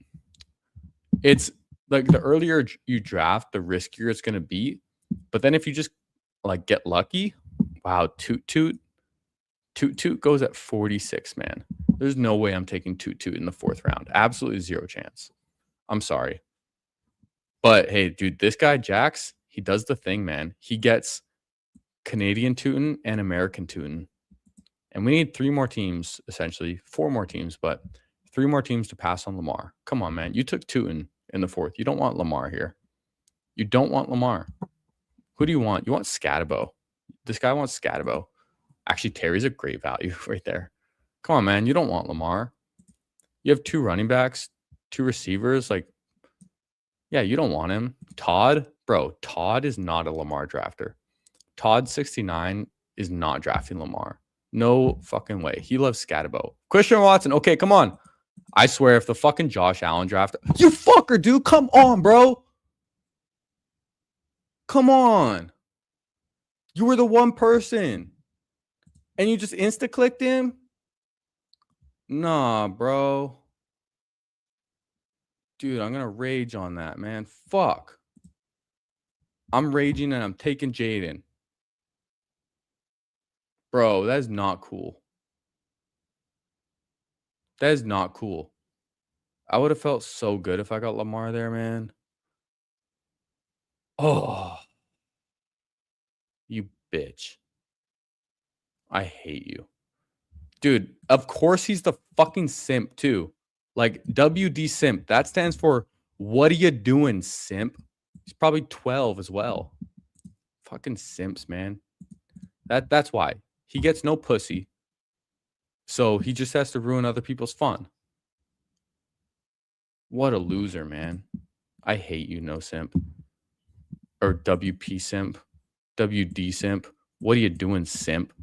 It's like the earlier you draft, the riskier it's going to be. But then if you just like get lucky, wow, TOOT goes at 46, man. There's no way I'm taking TOOT in the 4th round. Absolutely zero chance. I'm sorry. But hey, dude, this guy, Jax, he does the thing, man. He gets Canadian Tootin and American Tootin. And we need 3 more teams, essentially 4 more teams, but 3 more teams to pass on Lamar. Come on, man. You took Tootin in the 4th. You don't want Lamar here. You don't want Lamar. Who do you want? You want Scatabo. This guy wants Scatabo. Actually, Terry's a great value right there. Come on, man. You don't want Lamar. You have 2 running backs, 2 receivers. Like, yeah, you don't want him. Todd, bro, Todd is not a Lamar drafter. Todd 69 is not drafting Lamar. No fucking way. He loves Scatabo. Christian Watson. Okay, come on. I swear, if the fucking Josh Allen draft, you fucker, dude. Come on, bro. Come on. You were the one person. And you just insta-clicked him? Nah, bro. Dude, I'm going to rage on that, man. Fuck. I'm raging and I'm taking Jaden. Bro, that is not cool. That is not cool. I would have felt so good if I got Lamar there, man. Oh. You bitch. I hate you. Dude, of course he's the fucking simp too. Like WD simp. That stands for what are you doing, simp? He's probably 12 as well. Fucking simps, man. That's why. He gets no pussy. So he just has to ruin other people's fun. What a loser, man. I hate you, no simp. Or WP simp. WD simp. What are you doing, simp?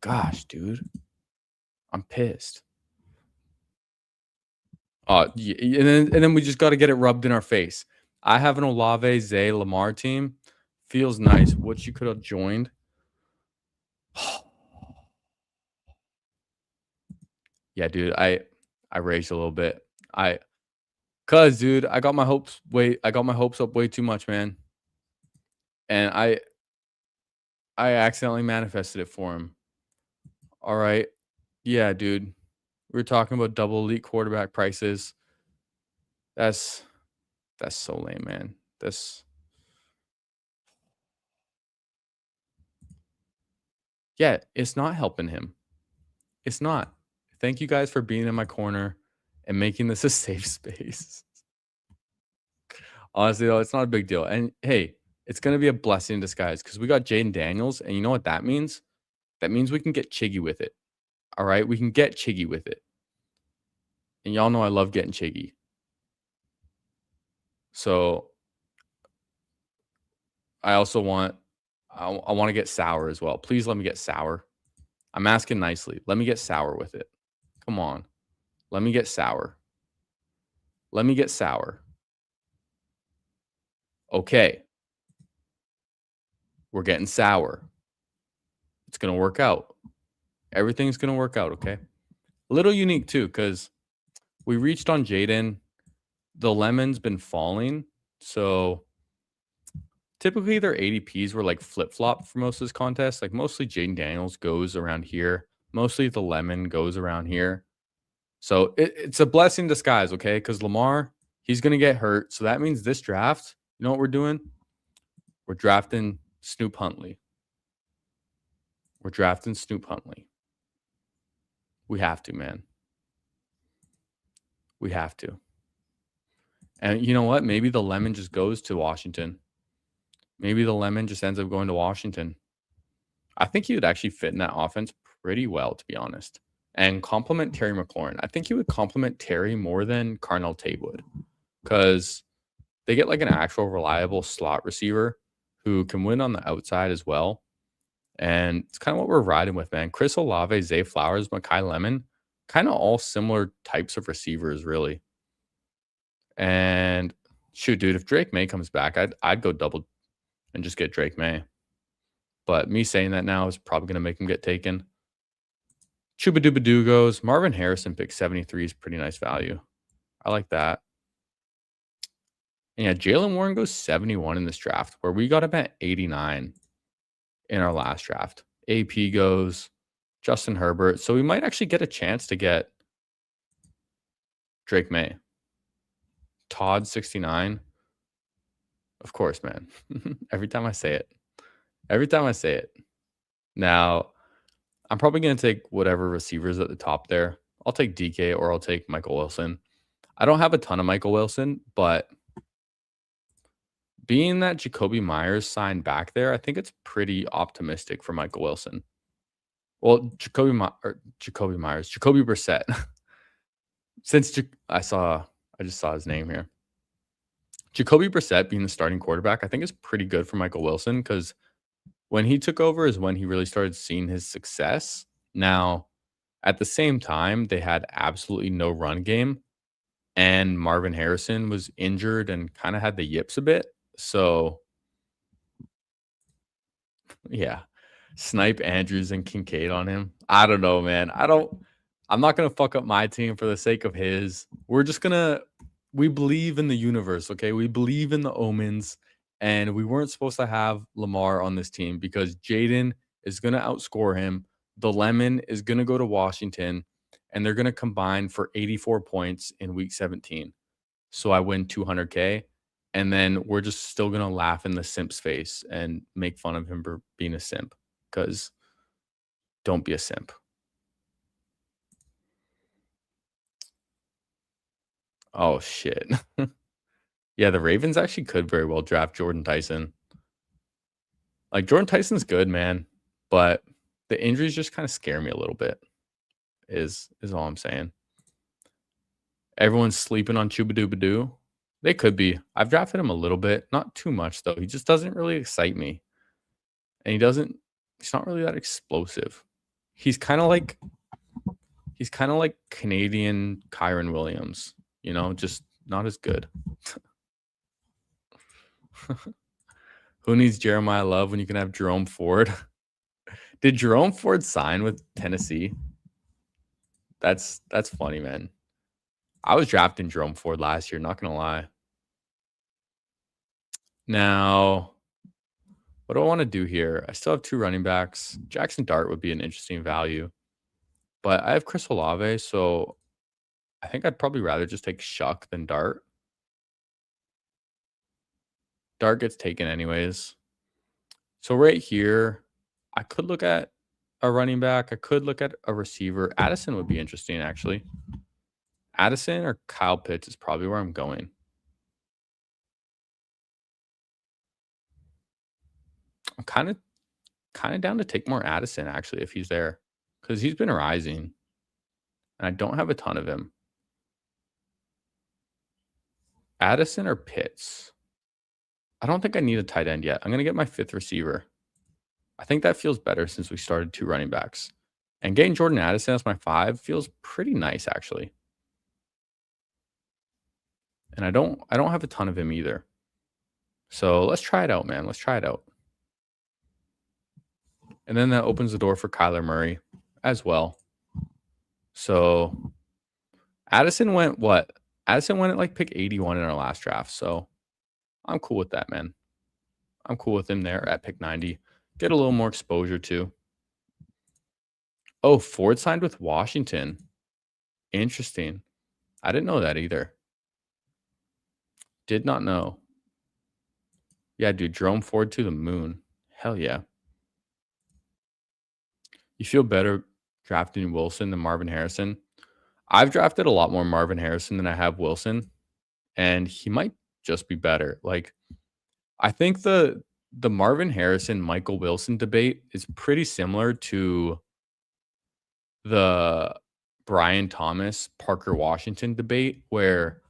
Gosh, dude. I'm pissed. Yeah, and then we just got to get it rubbed in our face. I have an Olave Zay Lamar team. Feels nice. What you could have joined. Yeah, dude. I raged a little bit. Cause dude, I got my hopes up way too much, man. And I accidentally manifested it for him. All right. Yeah, dude. We were talking about double elite quarterback prices. That's so lame, man. Yeah, it's not helping him. It's not. Thank you guys for being in my corner and making this a safe space. Honestly, though, it's not a big deal. And hey, it's going to be a blessing in disguise because we got Jaden Daniels. And you know what that means? That means we can get chiggy with it. All right? We can get chiggy with it. And y'all know I love getting chiggy. So I also want to get sour as well. Please let me get sour. I'm asking nicely. Let me get sour with it. Come on. Let me get sour. Let me get sour. Okay. We're getting sour. It's going to work out. Everything's going to work out, okay? A little unique too, because we reached on Jaden. The lemon's been falling. So typically their ADPs were like flip-flop for most of this contest. Like mostly Jaden Daniels goes around here. Mostly the lemon goes around here. So it's a blessing in disguise, okay? Because Lamar, he's gonna get hurt. So that means this draft, you know what we're doing? We're drafting Snoop Huntley. We're drafting Snoop Huntley. We have to, man. We have to. And you know what? Maybe the lemon just goes to Washington. Maybe the lemon just ends up going to Washington. I think he would actually fit in that offense pretty well, to be honest, and complement Terry McLaurin. I think he would complement Terry more than Carnell Tate would because they get like an actual reliable slot receiver who can win on the outside as well. And it's kind of what we're riding with, man. Chris Olave, Zay Flowers, Makai Lemon, kind of all similar types of receivers, really. And shoot, dude, if Drake May comes back, I'd go double and just get Drake May. But me saying that now is probably going to make him get taken. Chubadubadoo goes. Marvin Harrison pick 73 is pretty nice value. I like that. And yeah, Jalen Warren goes 71 in this draft, where we got him at 89 in our last draft. AP goes Justin Herbert. So we might actually get a chance to get Drake May. Todd 69. Of course, man. Every time I say it. Every time I say it. Now, I'm probably going to take whatever receivers at the top there. I'll take DK or I'll take Michael Wilson. I don't have a ton of Michael Wilson, but being that Jacoby Myers signed back there, I think it's pretty optimistic for Michael Wilson. Well, Jacoby Brissett. Since I just saw his name here. Jacoby Brissett being the starting quarterback, I think is pretty good for Michael Wilson because when he took over is when he really started seeing his success. Now, at the same time, they had absolutely no run game, and Marvin Harrison was injured and kind of had the yips a bit. So, yeah, Snipe Andrews and Kincaid on him. I don't know, man. I'm not gonna fuck up my team for the sake of his. We believe in the universe, okay? We believe in the omens, and we weren't supposed to have Lamar on this team because Jaden is gonna outscore him. The lemon is gonna go to Washington, and they're gonna combine for 84 points in week 17. So I win 200K, and then we're just still gonna laugh in the simp's face and make fun of him for being a simp. Because don't be a simp. Oh shit. Yeah, the Ravens actually could very well draft Jordan Tyson. Like Jordan Tyson's good, man, but the injuries just kind of scare me a little bit. Is all I'm saying. Everyone's sleeping on Chubadubadoo. They could be. I've drafted him a little bit, not too much though. He just doesn't really excite me. And he's not really that explosive. He's kind of like Canadian Kyron Williams, just not as good. Who needs Jeremiah Love when you can have Jerome Ford? Did Jerome Ford sign with Tennessee? That's funny, man. I was drafting Jerome Ford last year, not gonna lie. Now, what do I want to do here? I still have 2 running backs. Jackson Dart would be an interesting value. But I have Chris Olave, so I think I'd probably rather just take Shuck than Dart. Dart gets taken anyways. So right here, I could look at a running back. I could look at a receiver. Addison would be interesting, actually. Addison or Kyle Pitts is probably where I'm going. I'm kind of down to take more Addison, actually, if he's there. Because he's been rising. And I don't have a ton of him. Addison or Pitts? I don't think I need a tight end yet. I'm going to get my 5th receiver. I think that feels better since we started 2 running backs. And getting Jordan Addison as my 5 feels pretty nice, actually. And I don't have a ton of him either. So let's try it out, man. Let's try it out. And then that opens the door for Kyler Murray as well. So Addison went what? Addison went at like pick 81 in our last draft. So I'm cool with that, man. I'm cool with him there at pick 90. Get a little more exposure too. Oh, Ford signed with Washington. Interesting. I didn't know that either. Did not know. Yeah, dude, Jerome Ford to the moon. Hell yeah. You feel better drafting Wilson than Marvin Harrison? I've drafted a lot more Marvin Harrison than I have Wilson, and he might just be better. Like, I think the Marvin Harrison Michael Wilson debate is pretty similar to the Brian Thomas Parker Washington debate, where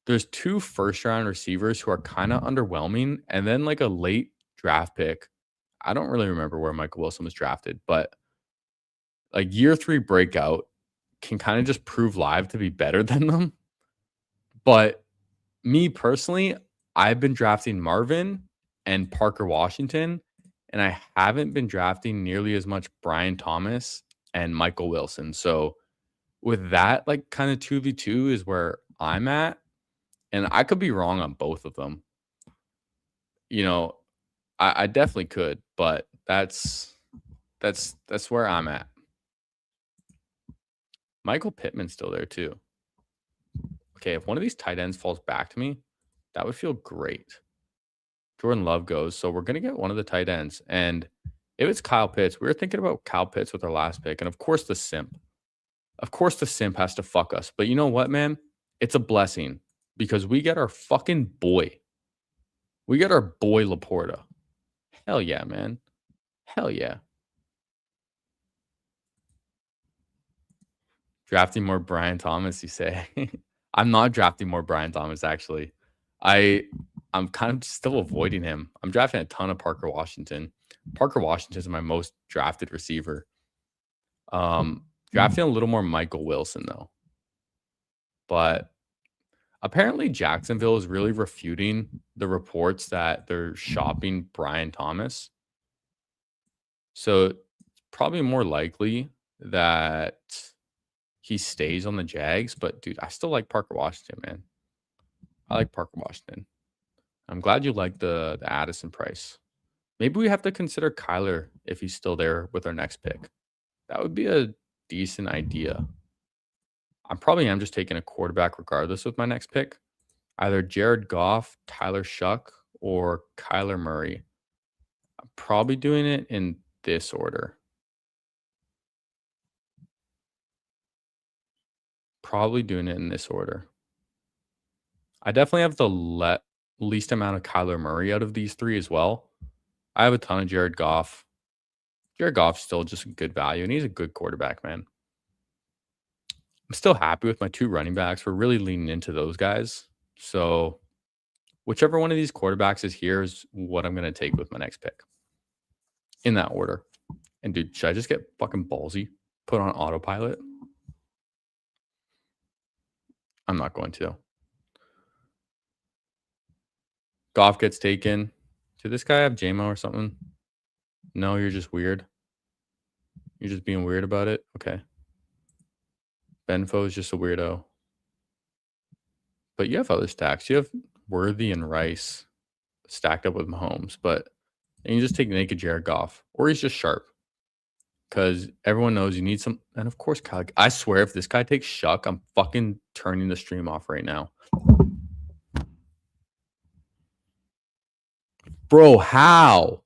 there's two first round receivers who are kind of underwhelming, and then like a late draft pick. I don't really remember where Michael Wilson was drafted, but like year three breakout can kind of just prove live to be better than them. But me personally, I've been drafting Marvin and Parker Washington, and I haven't been drafting nearly as much Brian Thomas and Michael Wilson. So with that, like kind of 2v2 is where I'm at. And I could be wrong on both of them. You know, I definitely could, but that's where I'm at. Michael Pittman's still there too. Okay, if one of these tight ends falls back to me, that would feel great. Jordan Love goes, so we're gonna get one of the tight ends. And if it's Kyle Pitts, we were thinking about Kyle Pitts with our last pick, and of course the simp. Of course the simp has to fuck us. But you know what, man? It's a blessing because we get our fucking boy. We get our boy Laporta. Hell yeah, man. Hell yeah. Drafting more Brian Thomas, you say? I'm not drafting more Brian Thomas, actually. I'm kind of still avoiding him. I'm drafting a ton of Parker Washington. Parker Washington is my most drafted receiver. Drafting a little more Michael Wilson, though. But apparently Jacksonville is really refuting the reports that they're shopping Brian Thomas. So it's probably more likely that he stays on the Jags. But dude, I still like Parker Washington, man. I like Parker Washington. I'm glad you like the Addison price. Maybe we have to consider Kyler if he's still there with our next pick. That would be a decent idea. I probably am just taking a quarterback regardless with my next pick. Either Jared Goff, Tyler Shuck, or Kyler Murray. I'm probably doing it in this order. Probably doing it in this order. I definitely have the least amount of Kyler Murray out of these three as well. I have a ton of Jared Goff. Jared Goff's still just a good value, and he's a good quarterback, man. I'm still happy with my two running backs. We're really leaning into those guys. So whichever one of these quarterbacks is here is what I'm going to take with my next pick in that order. And dude, should I just get fucking ballsy? Put on autopilot? I'm not going to. Goff gets taken. Did this guy have JMO or something? No, you're just weird. You're just being weird about it? Okay. Benfo is just a weirdo. But you have other stacks. You have Worthy and Rice stacked up with Mahomes, but and you just take naked Jared Goff, or he's just sharp. Because everyone knows you need some. And of course, Kyle, I swear, if this guy takes Shuck, I'm fucking turning the stream off right now. Bro, how?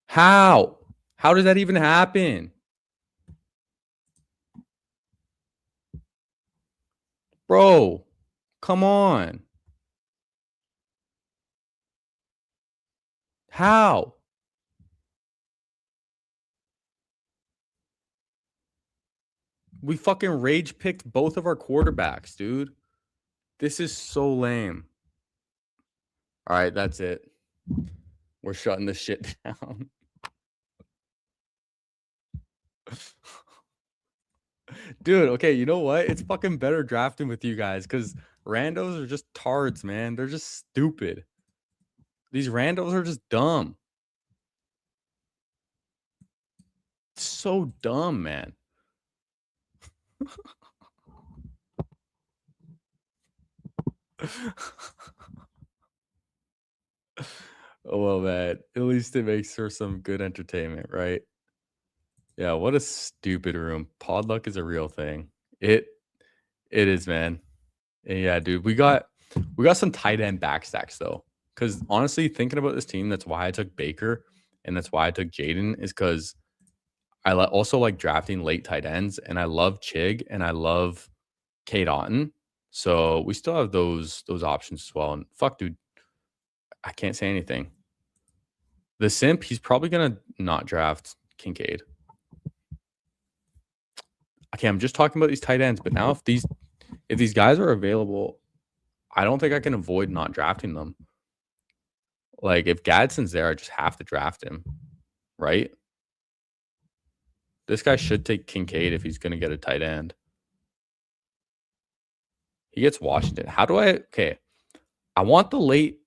How? How does that even happen? Bro, come on. How? We fucking rage picked both of our quarterbacks, dude. This is so lame. All right, that's it. We're shutting this shit down. Dude, okay, you know what? It's fucking better drafting with you guys because randos are just tards, man. They're just stupid. These randos are just dumb. So dumb, man. Oh, well, man. At least it makes for some good entertainment, right? Yeah, what a stupid room. Pod luck is a real thing. It it is, man. Yeah, dude. We got some tight end backstacks though. Because honestly, thinking about this team, that's why I took Baker and that's why I took Jaden, is because also like drafting late tight ends, and I love Chig and I love Kate Otten. So we still have those options as well. And fuck, dude, I can't say anything. The simp, he's probably gonna not draft Kincaid. Okay, I'm just talking about these tight ends, but now if these guys are available, I don't think I can avoid not drafting them. Like if Gadsden's there, I just have to draft him, right? This guy should take Kincaid if he's gonna get a tight end. He gets Washington. How do I okay? I want the late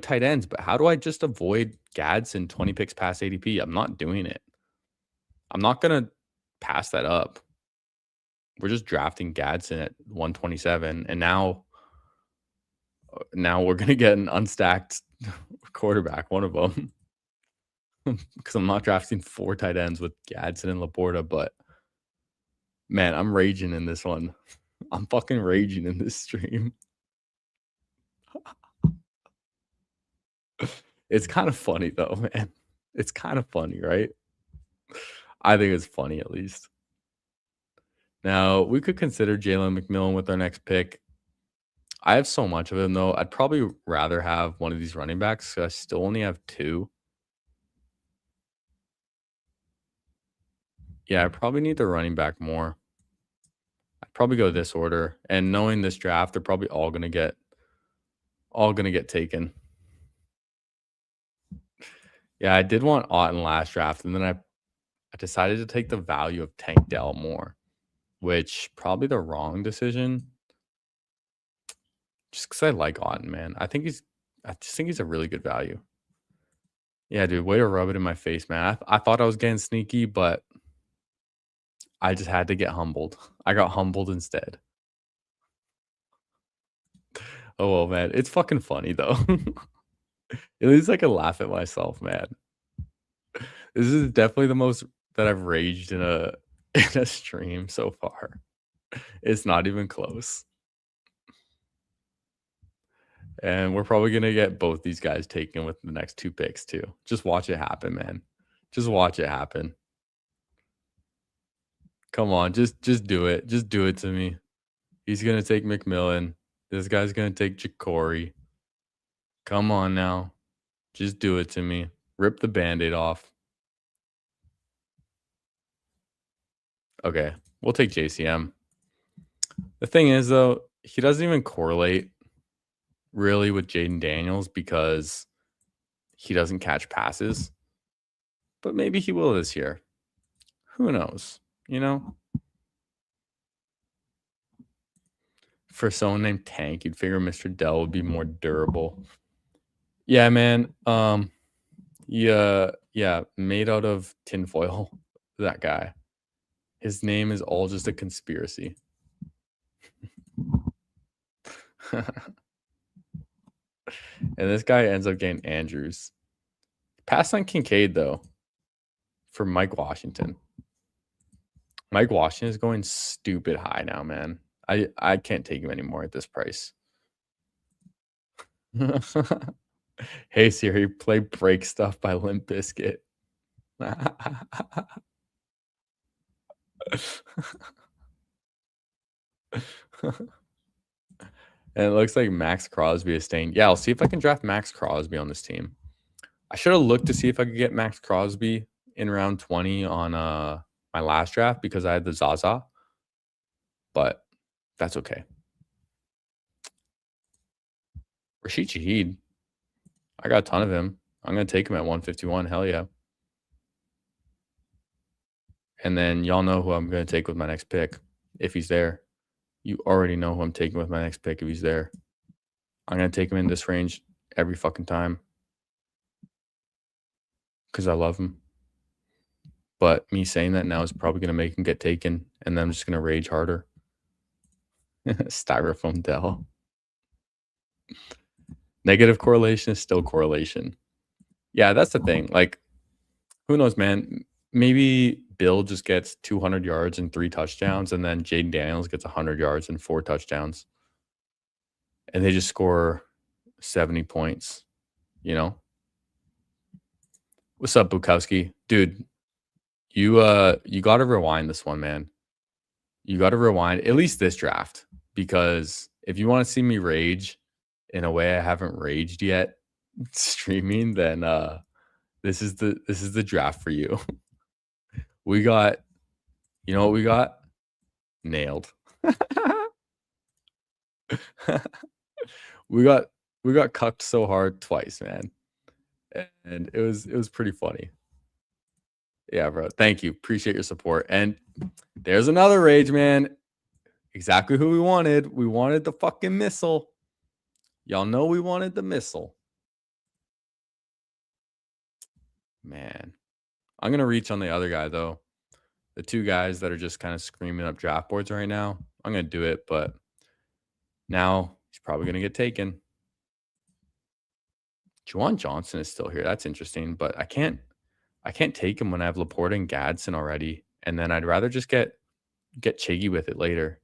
tight ends, but how do I just avoid Gadsden 20 picks past ADP? I'm not doing it. I'm not gonna pass that up. We're just drafting Gadsden at 127, and now we're gonna get an unstacked quarterback, one of them, because I'm not drafting 4 tight ends with Gadsden and Laporta. But man, I'm raging in this one. I'm fucking raging in this stream. It's kind of funny though, man. It's kind of funny, right? I think it's funny at least. Now we could consider Jalen McMillan with our next pick. I have so much of him though. I'd probably rather have one of these running backs. I still only have 2. Yeah, I probably need the running back more. I'd probably go this order. And knowing this draft, they're probably all gonna get taken. Yeah, I did want Otten last draft, and then I decided to take the value of Tank Dell more, which probably the wrong decision. Just because I like Otten, man. I just think he's a really good value. Yeah, dude, way to rub it in my face, man. I thought I was getting sneaky, but I just had to get humbled. I got humbled instead. Oh well, man. It's fucking funny though. At least I can laugh at myself, man. This is definitely the most that I've raged in a in a stream so far. It's not even close. And we're probably gonna get both these guys taken with the next 2 picks too. Just watch it happen, man. Just watch it happen. Come on, just do it. Just do it to me. He's gonna take McMillan. This guy's gonna take Jacory. Come on now. Just do it to me. Rip the Band-Aid off. Okay, we'll take JCM. The thing is, though, he doesn't even correlate really with Jaden Daniels because he doesn't catch passes. But maybe he will this year. Who knows? You know? For someone named Tank, you'd figure Mr. Dell would be more durable. Yeah, man. Yeah, made out of tinfoil. That guy. His name is all just a conspiracy. And this guy ends up getting Andrews. Pass on Kincaid, though, for Mike Washington. Mike Washington is going stupid high now, man. I can't take him anymore at this price. Hey Siri, play Break Stuff by Limp Bizkit. And it looks like Max Crosby is staying. Yeah, I'll see if I can draft Max Crosby on this team. I should have looked to see if I could get Max Crosby in round 20 on my last draft because I had the Zaza. But that's okay. Rashid Shaheed. I got a ton of him. I'm going to take him at 151. Hell yeah. And then y'all know who I'm going to take with my next pick if he's there. You already know who I'm taking with my next pick if he's there. I'm going to take him in this range every fucking time because I love him. But me saying that now is probably going to make him get taken, and then I'm just going to rage harder. Styrofoam Dell. Negative correlation is still correlation. Yeah, that's the thing. Like, who knows, man? maybe Bill just gets 200 yards and 3 touchdowns, and then Jaden Daniels gets 100 yards and 4 touchdowns, and they just score 70 points, you know? What's up, Bukowski? Dude, you gotta rewind this one, man. You gotta rewind at least this draft, because if you wanna see me rage in a way I haven't raged yet streaming, then, this is the draft for you. We got you know what we got? Nailed. We got we got cucked so hard twice, man, and it was pretty funny. Yeah, bro. Thank you. Appreciate your support. And there's another rage, man. Exactly who we wanted. We wanted the fucking missile. Y'all know we wanted the missile. Man. I'm gonna reach on the other guy though. The two guys that are just kind of screaming up draft boards right now. I'm gonna do it, but now he's probably gonna get taken. Juwan Johnson is still here. That's interesting, but I can't take him when I have Laporta and Gadsden already. And then I'd rather just get Chiggy with it later.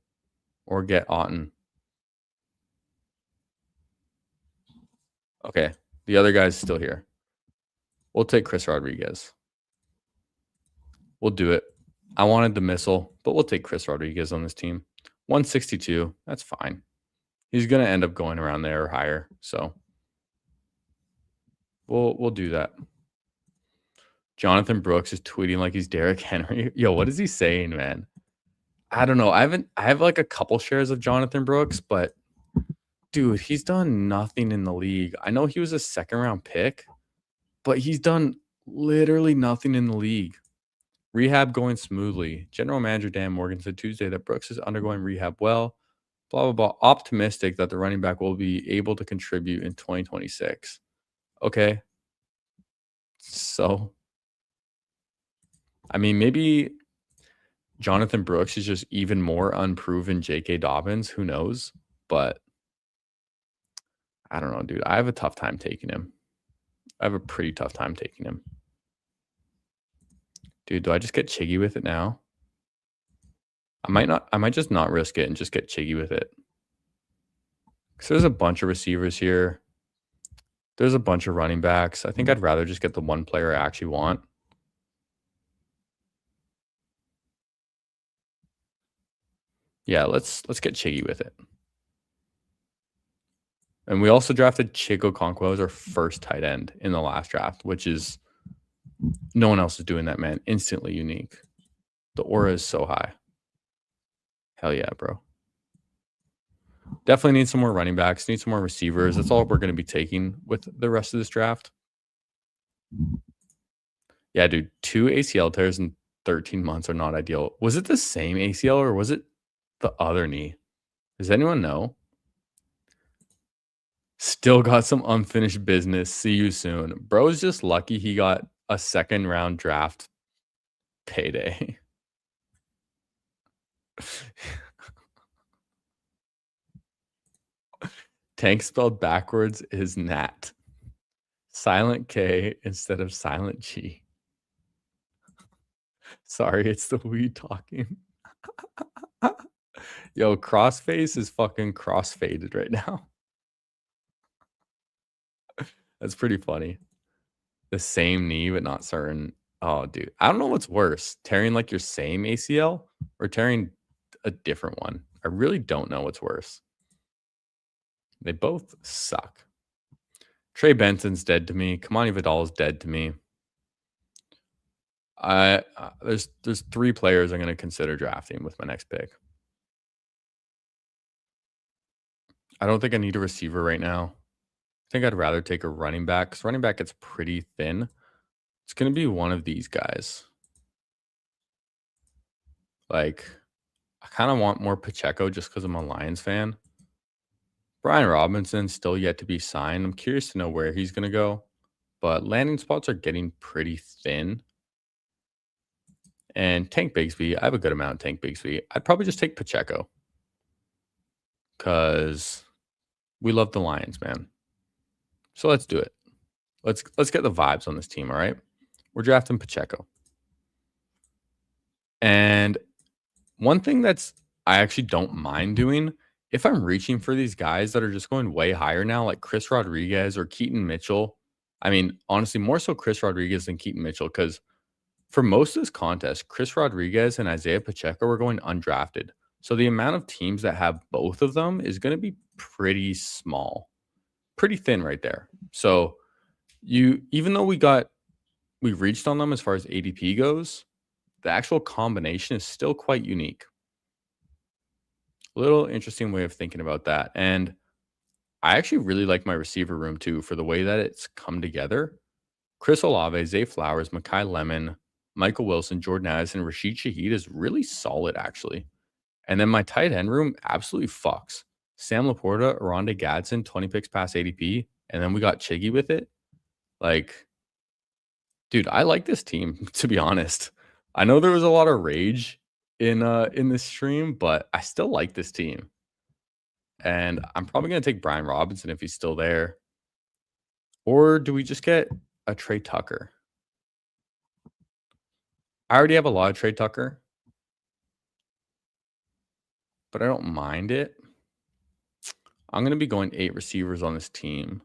Or get Otten. Okay. The other guy's still here. We'll take Chris Rodriguez. We'll do it. I wanted the missile, but we'll take Chris Rodriguez on this team. 162. That's fine. He's going to end up going around there or higher. So we'll do that. Jonathan Brooks is tweeting like he's Derrick Henry. Yo, what is he saying, man? I don't know. I have like a couple shares of Jonathan Brooks, but dude, he's done nothing in the league. I know he was a second round pick, but he's done literally nothing in the league. Rehab going smoothly. General Manager Dan Morgan said Tuesday that Brooks is undergoing rehab well. Blah, blah, blah. Optimistic that the running back will be able to contribute in 2026. Okay. So, I mean, maybe Jonathan Brooks is just even more unproven J.K. Dobbins. Who knows? But I don't know, dude. I have a tough time taking him. I have a pretty tough time taking him. Dude, do I just get Chiggy with it now? I might just not risk it and just get Chiggy with it. Because there's a bunch of receivers here. There's a bunch of running backs. I think I'd rather just get the one player I actually want. Yeah, let's get Chiggy with it. And we also drafted Chico Okonkwo as our first tight end in the last draft, which is no one else is doing that, man. Instantly unique. The aura is so high. Hell yeah, bro. Definitely need some more running backs, need some more receivers. That's all we're going to be taking with the rest of this draft. Yeah, dude, 2 ACL tears in 13 months are not ideal. Was it the same ACL or was it the other knee? Does anyone know? Still got some unfinished business. See you soon. Bro's just lucky he got a second round draft payday. Tank spelled backwards is Nat. Silent K instead of silent G. Sorry, it's the weed talking. Yo, Crossface is fucking crossfaded right now. That's pretty funny. The same knee, but not certain. Oh, dude. I don't know what's worse. Tearing like your same ACL or tearing a different one. I really don't know what's worse. They both suck. Trey Benson's dead to me. Kamani Vidal's dead to me. There's 3 players I'm going to consider drafting with my next pick. I don't think I need a receiver right now. I think I'd rather take a running back because running back gets pretty thin. It's going to be one of these guys. Like, I kind of want more Pacheco just because I'm a Lions fan. Brian Robinson still yet to be signed. I'm curious to know where he's going to go. But landing spots are getting pretty thin. And Tank Bigsby, I have a good amount of Tank Bigsby. I'd probably just take Pacheco. Because we love the Lions, man. So let's do it. Let's get the vibes on this team, all right? We're drafting Pacheco. And one thing I actually don't mind doing, if I'm reaching for these guys that are just going way higher now, like Chris Rodriguez or Keaton Mitchell. I mean, honestly, more so Chris Rodriguez than Keaton Mitchell, because for most of this contest, Chris Rodriguez and Isaiah Pacheco were going undrafted. So the amount of teams that have both of them is going to be pretty small, pretty thin right there. So even though we reached on them as far as ADP goes, the actual combination is still quite unique. Little interesting way of thinking about that. And I actually really like my receiver room too for the way that it's come together. Chris Olave, Zay Flowers, Mekhi Lemon, Michael Wilson, Jordan Addison, Rashid Shaheed is really solid, actually. And then my tight end room absolutely fucks. Sam Laporta, Aronde Gadsden, 20 picks past ADP. And then we got Chiggy with it. Like, dude, I like this team, to be honest. I know there was a lot of rage in this stream, but I still like this team. And I'm probably gonna take Brian Robinson if he's still there. Or do we just get a Trey Tucker? I already have a lot of Trey Tucker, but I don't mind it. I'm gonna be going 8 receivers on this team.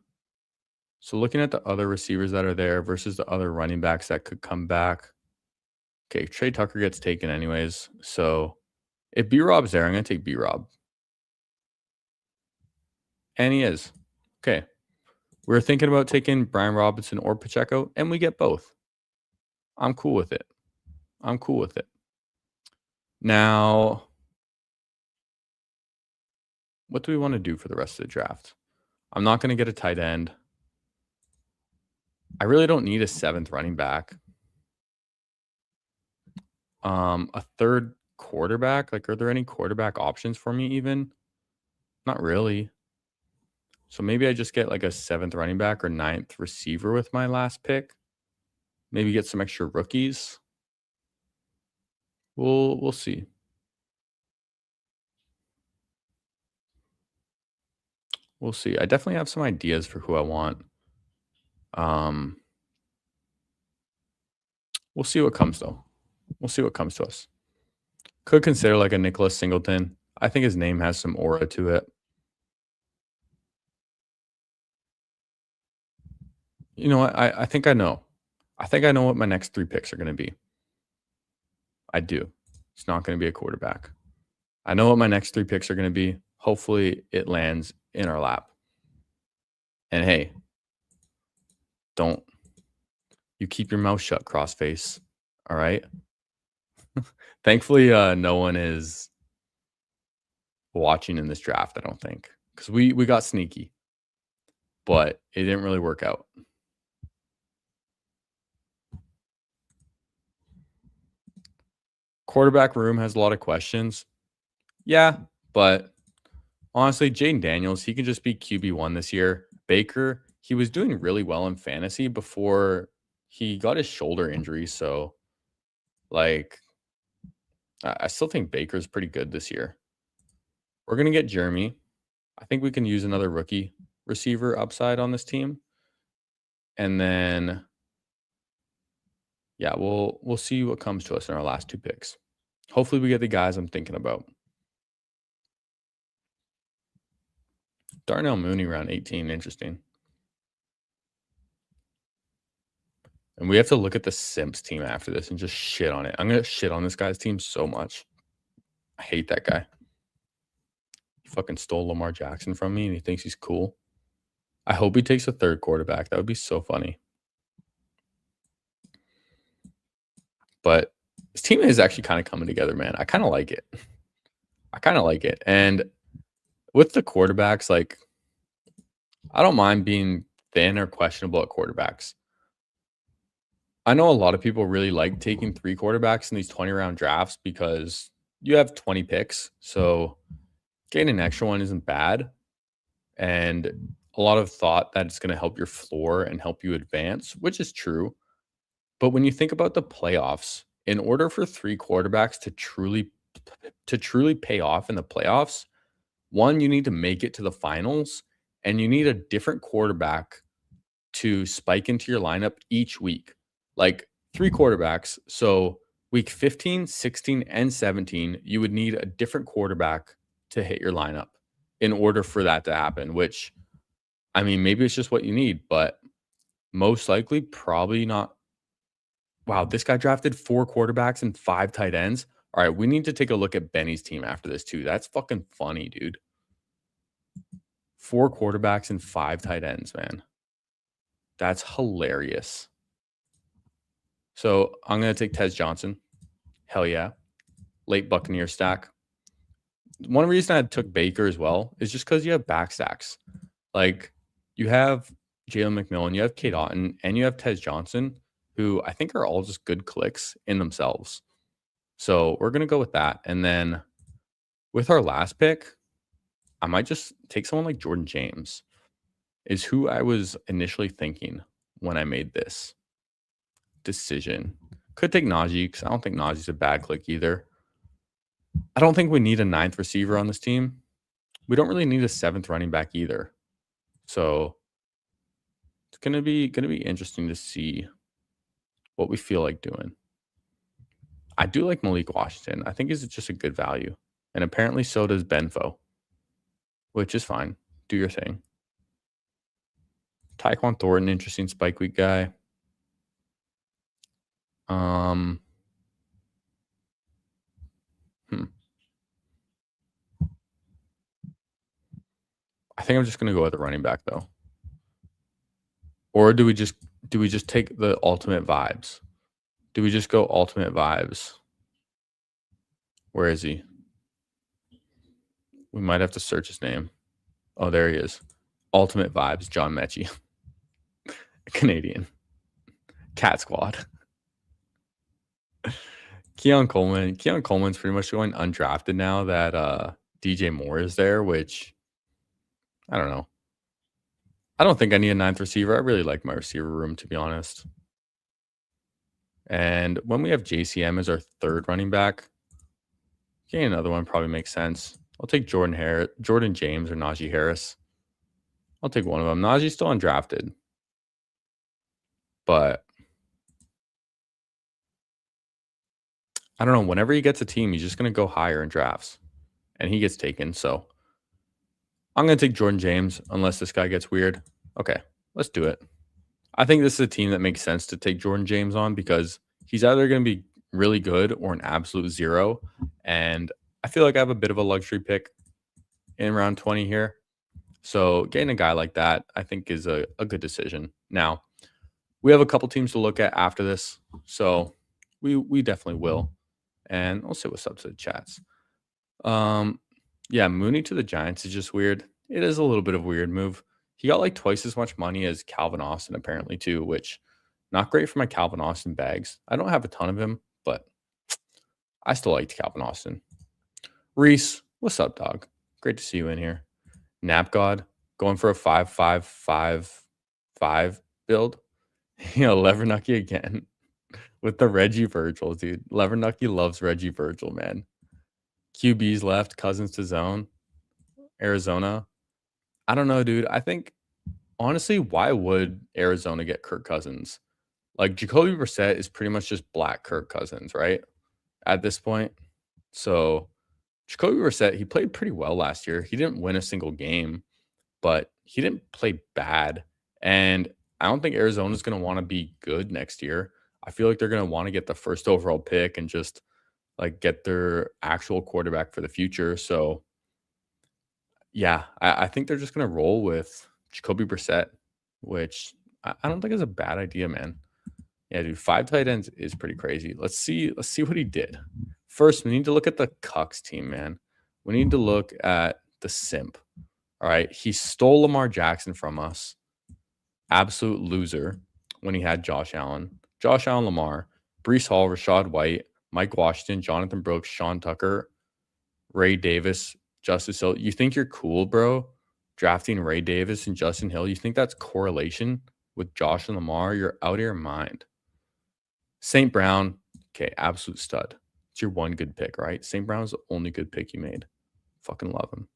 So looking at the other receivers that are there versus the other running backs that could come back. Okay, Trey Tucker gets taken anyways. So if B-Rob's there, I'm gonna take B-Rob. And he is. Okay. We're thinking about taking Brian Robinson or Pacheco, and we get both. I'm cool with it. I'm cool with it. Now, what do we want to do for the rest of the draft? I'm not going to get a tight end. I really don't need a 7th running back. A 3rd quarterback? Like, are there any quarterback options for me even? Not really. So maybe I just get like a 7th running back or 9th receiver with my last pick. Maybe get some extra rookies. We'll see. We'll see. I definitely have some ideas for who I want. We'll see what comes though. We'll see what comes to us. Could consider like a Nicholas Singleton. I think his name has some aura to it. You know what? I think I know. I think I know what my next 3 picks are going to be. I do. It's not going to be a quarterback. I know what my next 3 picks are going to be. Hopefully it lands in our lap. And hey, don't you keep your mouth shut, crossface. All right. Thankfully, no one is watching in this draft, I don't think. Because we got sneaky. But it didn't really work out. Quarterback room has a lot of questions. Yeah, but honestly, Jaden Daniels, he can just be QB1 this year. Baker, he was doing really well in fantasy before he got his shoulder injury. So, like, I still think Baker's pretty good this year. We're going to get Jeremy. I think we can use another rookie receiver upside on this team. And then, yeah, we'll see what comes to us in our last 2 picks. Hopefully we get the guys I'm thinking about. Darnell Mooney around 18. Interesting. And we have to look at the Simps team after this and just shit on it. I'm going to shit on this guy's team so much. I hate that guy. He fucking stole Lamar Jackson from me and he thinks he's cool. I hope he takes a 3rd quarterback. That would be so funny. But this team is actually kind of coming together, man. I kind of like it. I kind of like it. And with the quarterbacks, like, I don't mind being thin or questionable at quarterbacks. I know a lot of people really like taking 3 quarterbacks in these 20-round drafts because you have 20 picks. So getting an extra one isn't bad. And a lot of thought that it's going to help your floor and help you advance, which is true. But when you think about the playoffs, in order for 3 quarterbacks to truly pay off in the playoffs, one, you need to make it to the finals, and you need a different quarterback to spike into your lineup each week. Like 3 quarterbacks. So Week 15, 16, and 17, you would need a different quarterback to hit your lineup in order for that to happen, which, I mean, maybe it's just what you need, but most likely, probably not. Wow, this guy drafted 4 quarterbacks and 5 tight ends. All right, we need to take a look at Benny's team after this too. That's fucking funny, dude. 4 quarterbacks and 5 tight ends, man. That's hilarious. So I'm going to take Tez Johnson. Hell yeah. Late Buccaneer stack. One reason I took Baker as well is just because you have back stacks. Like, you have Jalen McMillan, you have Kate Otten, and you have Tez Johnson, who I think are all just good clicks in themselves. So we're going to go with that. And then with our last pick, I might just take someone like Jordan James, is who I was initially thinking when I made this decision. Could take Najee because I don't think Najee's a bad click either. I don't think we need a 9th receiver on this team. We don't really need a 7th running back either. So it's gonna be interesting to see what we feel like doing. I do like Malik Washington. I think he's just a good value. And apparently so does Benfo, which is fine. Do your thing. Tyquan Thornton, interesting spike week guy. I think I'm just gonna go with the running back though. Or do we just take the ultimate vibes? Do we just go ultimate vibes? Where is he? We might have to search his name. Oh, there he is. Ultimate vibes, John Mechie. Canadian. Cat Squad. Keon Coleman. Keon Coleman's pretty much going undrafted now that DJ Moore is there, which I don't know. I don't think I need a 9th receiver. I really like my receiver room, to be honest. And when we have JCM as our 3rd running back, getting another one probably makes sense. I'll take Jordan James or Najee Harris. I'll take one of them. Najee's still undrafted. But I don't know. Whenever he gets a team, he's just going to go higher in drafts. And he gets taken. So I'm going to take Jordan James unless this guy gets weird. Okay, let's do it. I think this is a team that makes sense to take Jordan James on because he's either going to be really good or an absolute zero. And I feel like I have a bit of a luxury pick in round 20 here. So getting a guy like that, I think, is a good decision. Now, we have a couple teams to look at after this. So we definitely will. And I'll say what's up to the chats. Yeah, Mooney to the Giants is just weird. It is a little bit of a weird move. He got like twice as much money as Calvin Austin apparently too, which not great for my Calvin Austin bags. I don't have a ton of him, but I still liked Calvin Austin. Reese, what's up, dog? Great to see you in here. Nap God going for a 5-5-5-5 build. Levernucky again with the Reggie Virgil, dude. Levernucky loves Reggie Virgil, man. QB's left, Cousins to zone. Arizona. I don't know, dude. I think, honestly, why would Arizona get Kirk Cousins? Like, Jacoby Brissett is pretty much just black Kirk Cousins, right? At this point. So, Jacoby Brissett, he played pretty well last year. He didn't win a single game, but he didn't play bad. And I don't think Arizona's going to want to be good next year. I feel like they're going to want to get the 1st overall pick and just like get their actual quarterback for the future. So yeah, I think they're just going to roll with Jacoby Brissett, which I don't think is a bad idea, man. Yeah, dude, 5 tight ends is pretty crazy. Let's see what he did. First, we need to look at the Cucks team, man. We need to look at the simp. All right, he stole Lamar Jackson from us. Absolute loser when he had Josh Allen, Lamar, Breece Hall, Rashad White, Mike Washington, Jonathan Brooks, Sean Tucker, Ray Davis, Justice Hill. You think you're cool, bro? Drafting Ray Davis and Justin Hill. You think that's correlation with Josh and Lamar? You're out of your mind. St. Brown, okay, absolute stud. It's your one good pick, right? St. Brown's the only good pick you made. Fucking love him.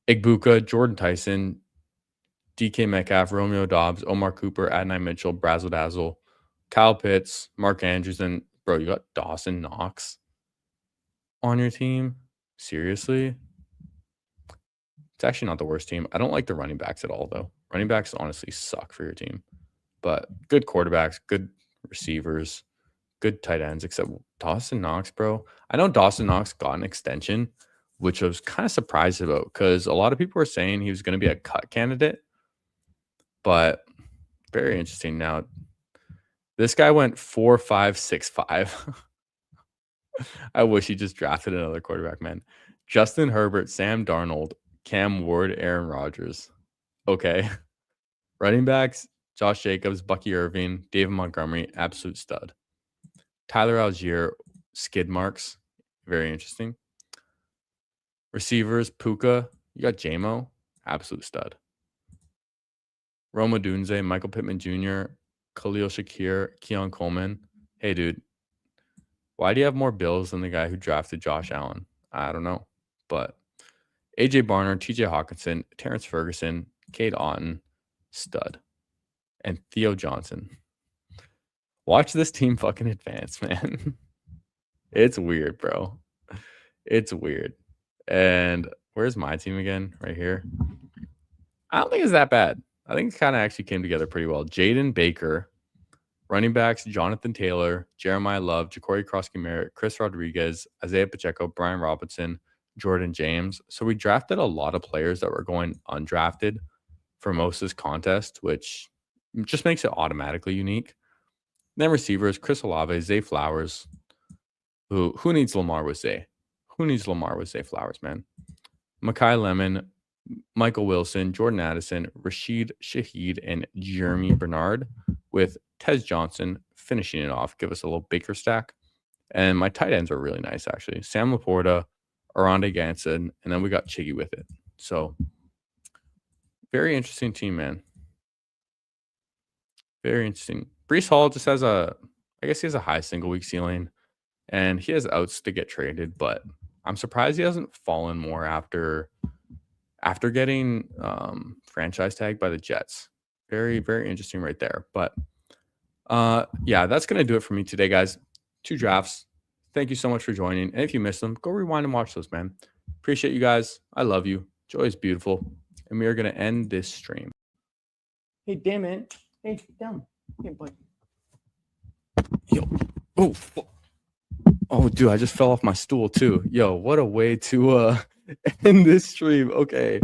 Igbuka, Jordan Tyson, DK Metcalf, Romeo Dobbs, Omar Cooper, Adonai Mitchell, Brazzle Dazzle, Kyle Pitts, Mark Andrews, and bro, you got Dawson Knox on your team? Seriously? It's actually not the worst team. I don't like the running backs at all, though. Running backs honestly suck for your team. But good quarterbacks, good receivers, good tight ends, except Dawson Knox, bro. I know Dawson Knox got an extension, which I was kind of surprised about because a lot of people were saying he was going to be a cut candidate. But very interesting. Now, this guy went 4.565. I wish he just drafted another quarterback, man. Justin Herbert, Sam Darnold, Cam Ward, Aaron Rodgers. Okay. Running backs, Josh Jacobs, Bucky Irving, David Montgomery, absolute stud. Tyler Algier, skid marks. Very interesting. Receivers, Puka. You got JMO, absolute stud. Roma Dunze, Michael Pittman Jr., Khalil Shakir, Keon Coleman. Hey, dude, why do you have more Bills than the guy who drafted Josh Allen? I don't know. But AJ Barner, TJ Hawkinson, Terrence Ferguson, Cade Otton, stud. And Theo Johnson. Watch this team fucking advance, man. It's weird, bro. It's weird. And where's my team again? Right here. I don't think it's that bad. I think it kind of actually came together pretty well. Jaden Baker, running backs, Jonathan Taylor, Jeremiah Love, Ja'Cory Krosky-Merritt, Chris Rodriguez, Isaiah Pacheco, Brian Robinson, Jordan James. So we drafted a lot of players that were going undrafted for most of this contest, which just makes it automatically unique. Then receivers, Chris Olave, Zay Flowers. Who needs Lamar with Zay? Who needs Lamar with Zay Flowers, man? Mekhi Lemon, Michael Wilson, Jordan Addison, Rashid Shaheed, and Jeremy Bernard, with Tez Johnson finishing it off. Give us a little Baker stack. And my tight ends are really nice, actually. Sam Laporta, Aronde Ganson, and then we got Chiggy with it. So, very interesting team, man. Very interesting. Breece Hall just has I guess he has a high single-week ceiling, and he has outs to get traded, but I'm surprised he hasn't fallen more after getting franchise tagged by the Jets. Very, very interesting right there. But yeah, that's going to do it for me today, guys. 2 drafts. Thank you so much for joining. And if you missed them, go rewind and watch those, man. Appreciate you guys. I love you. Joy is beautiful. And we are going to end this stream. Hey, damn it. Hey, down. Hey, buddy. Yo. Oh, dude, I just fell off my stool too. Yo, what a way to end this stream. Okay.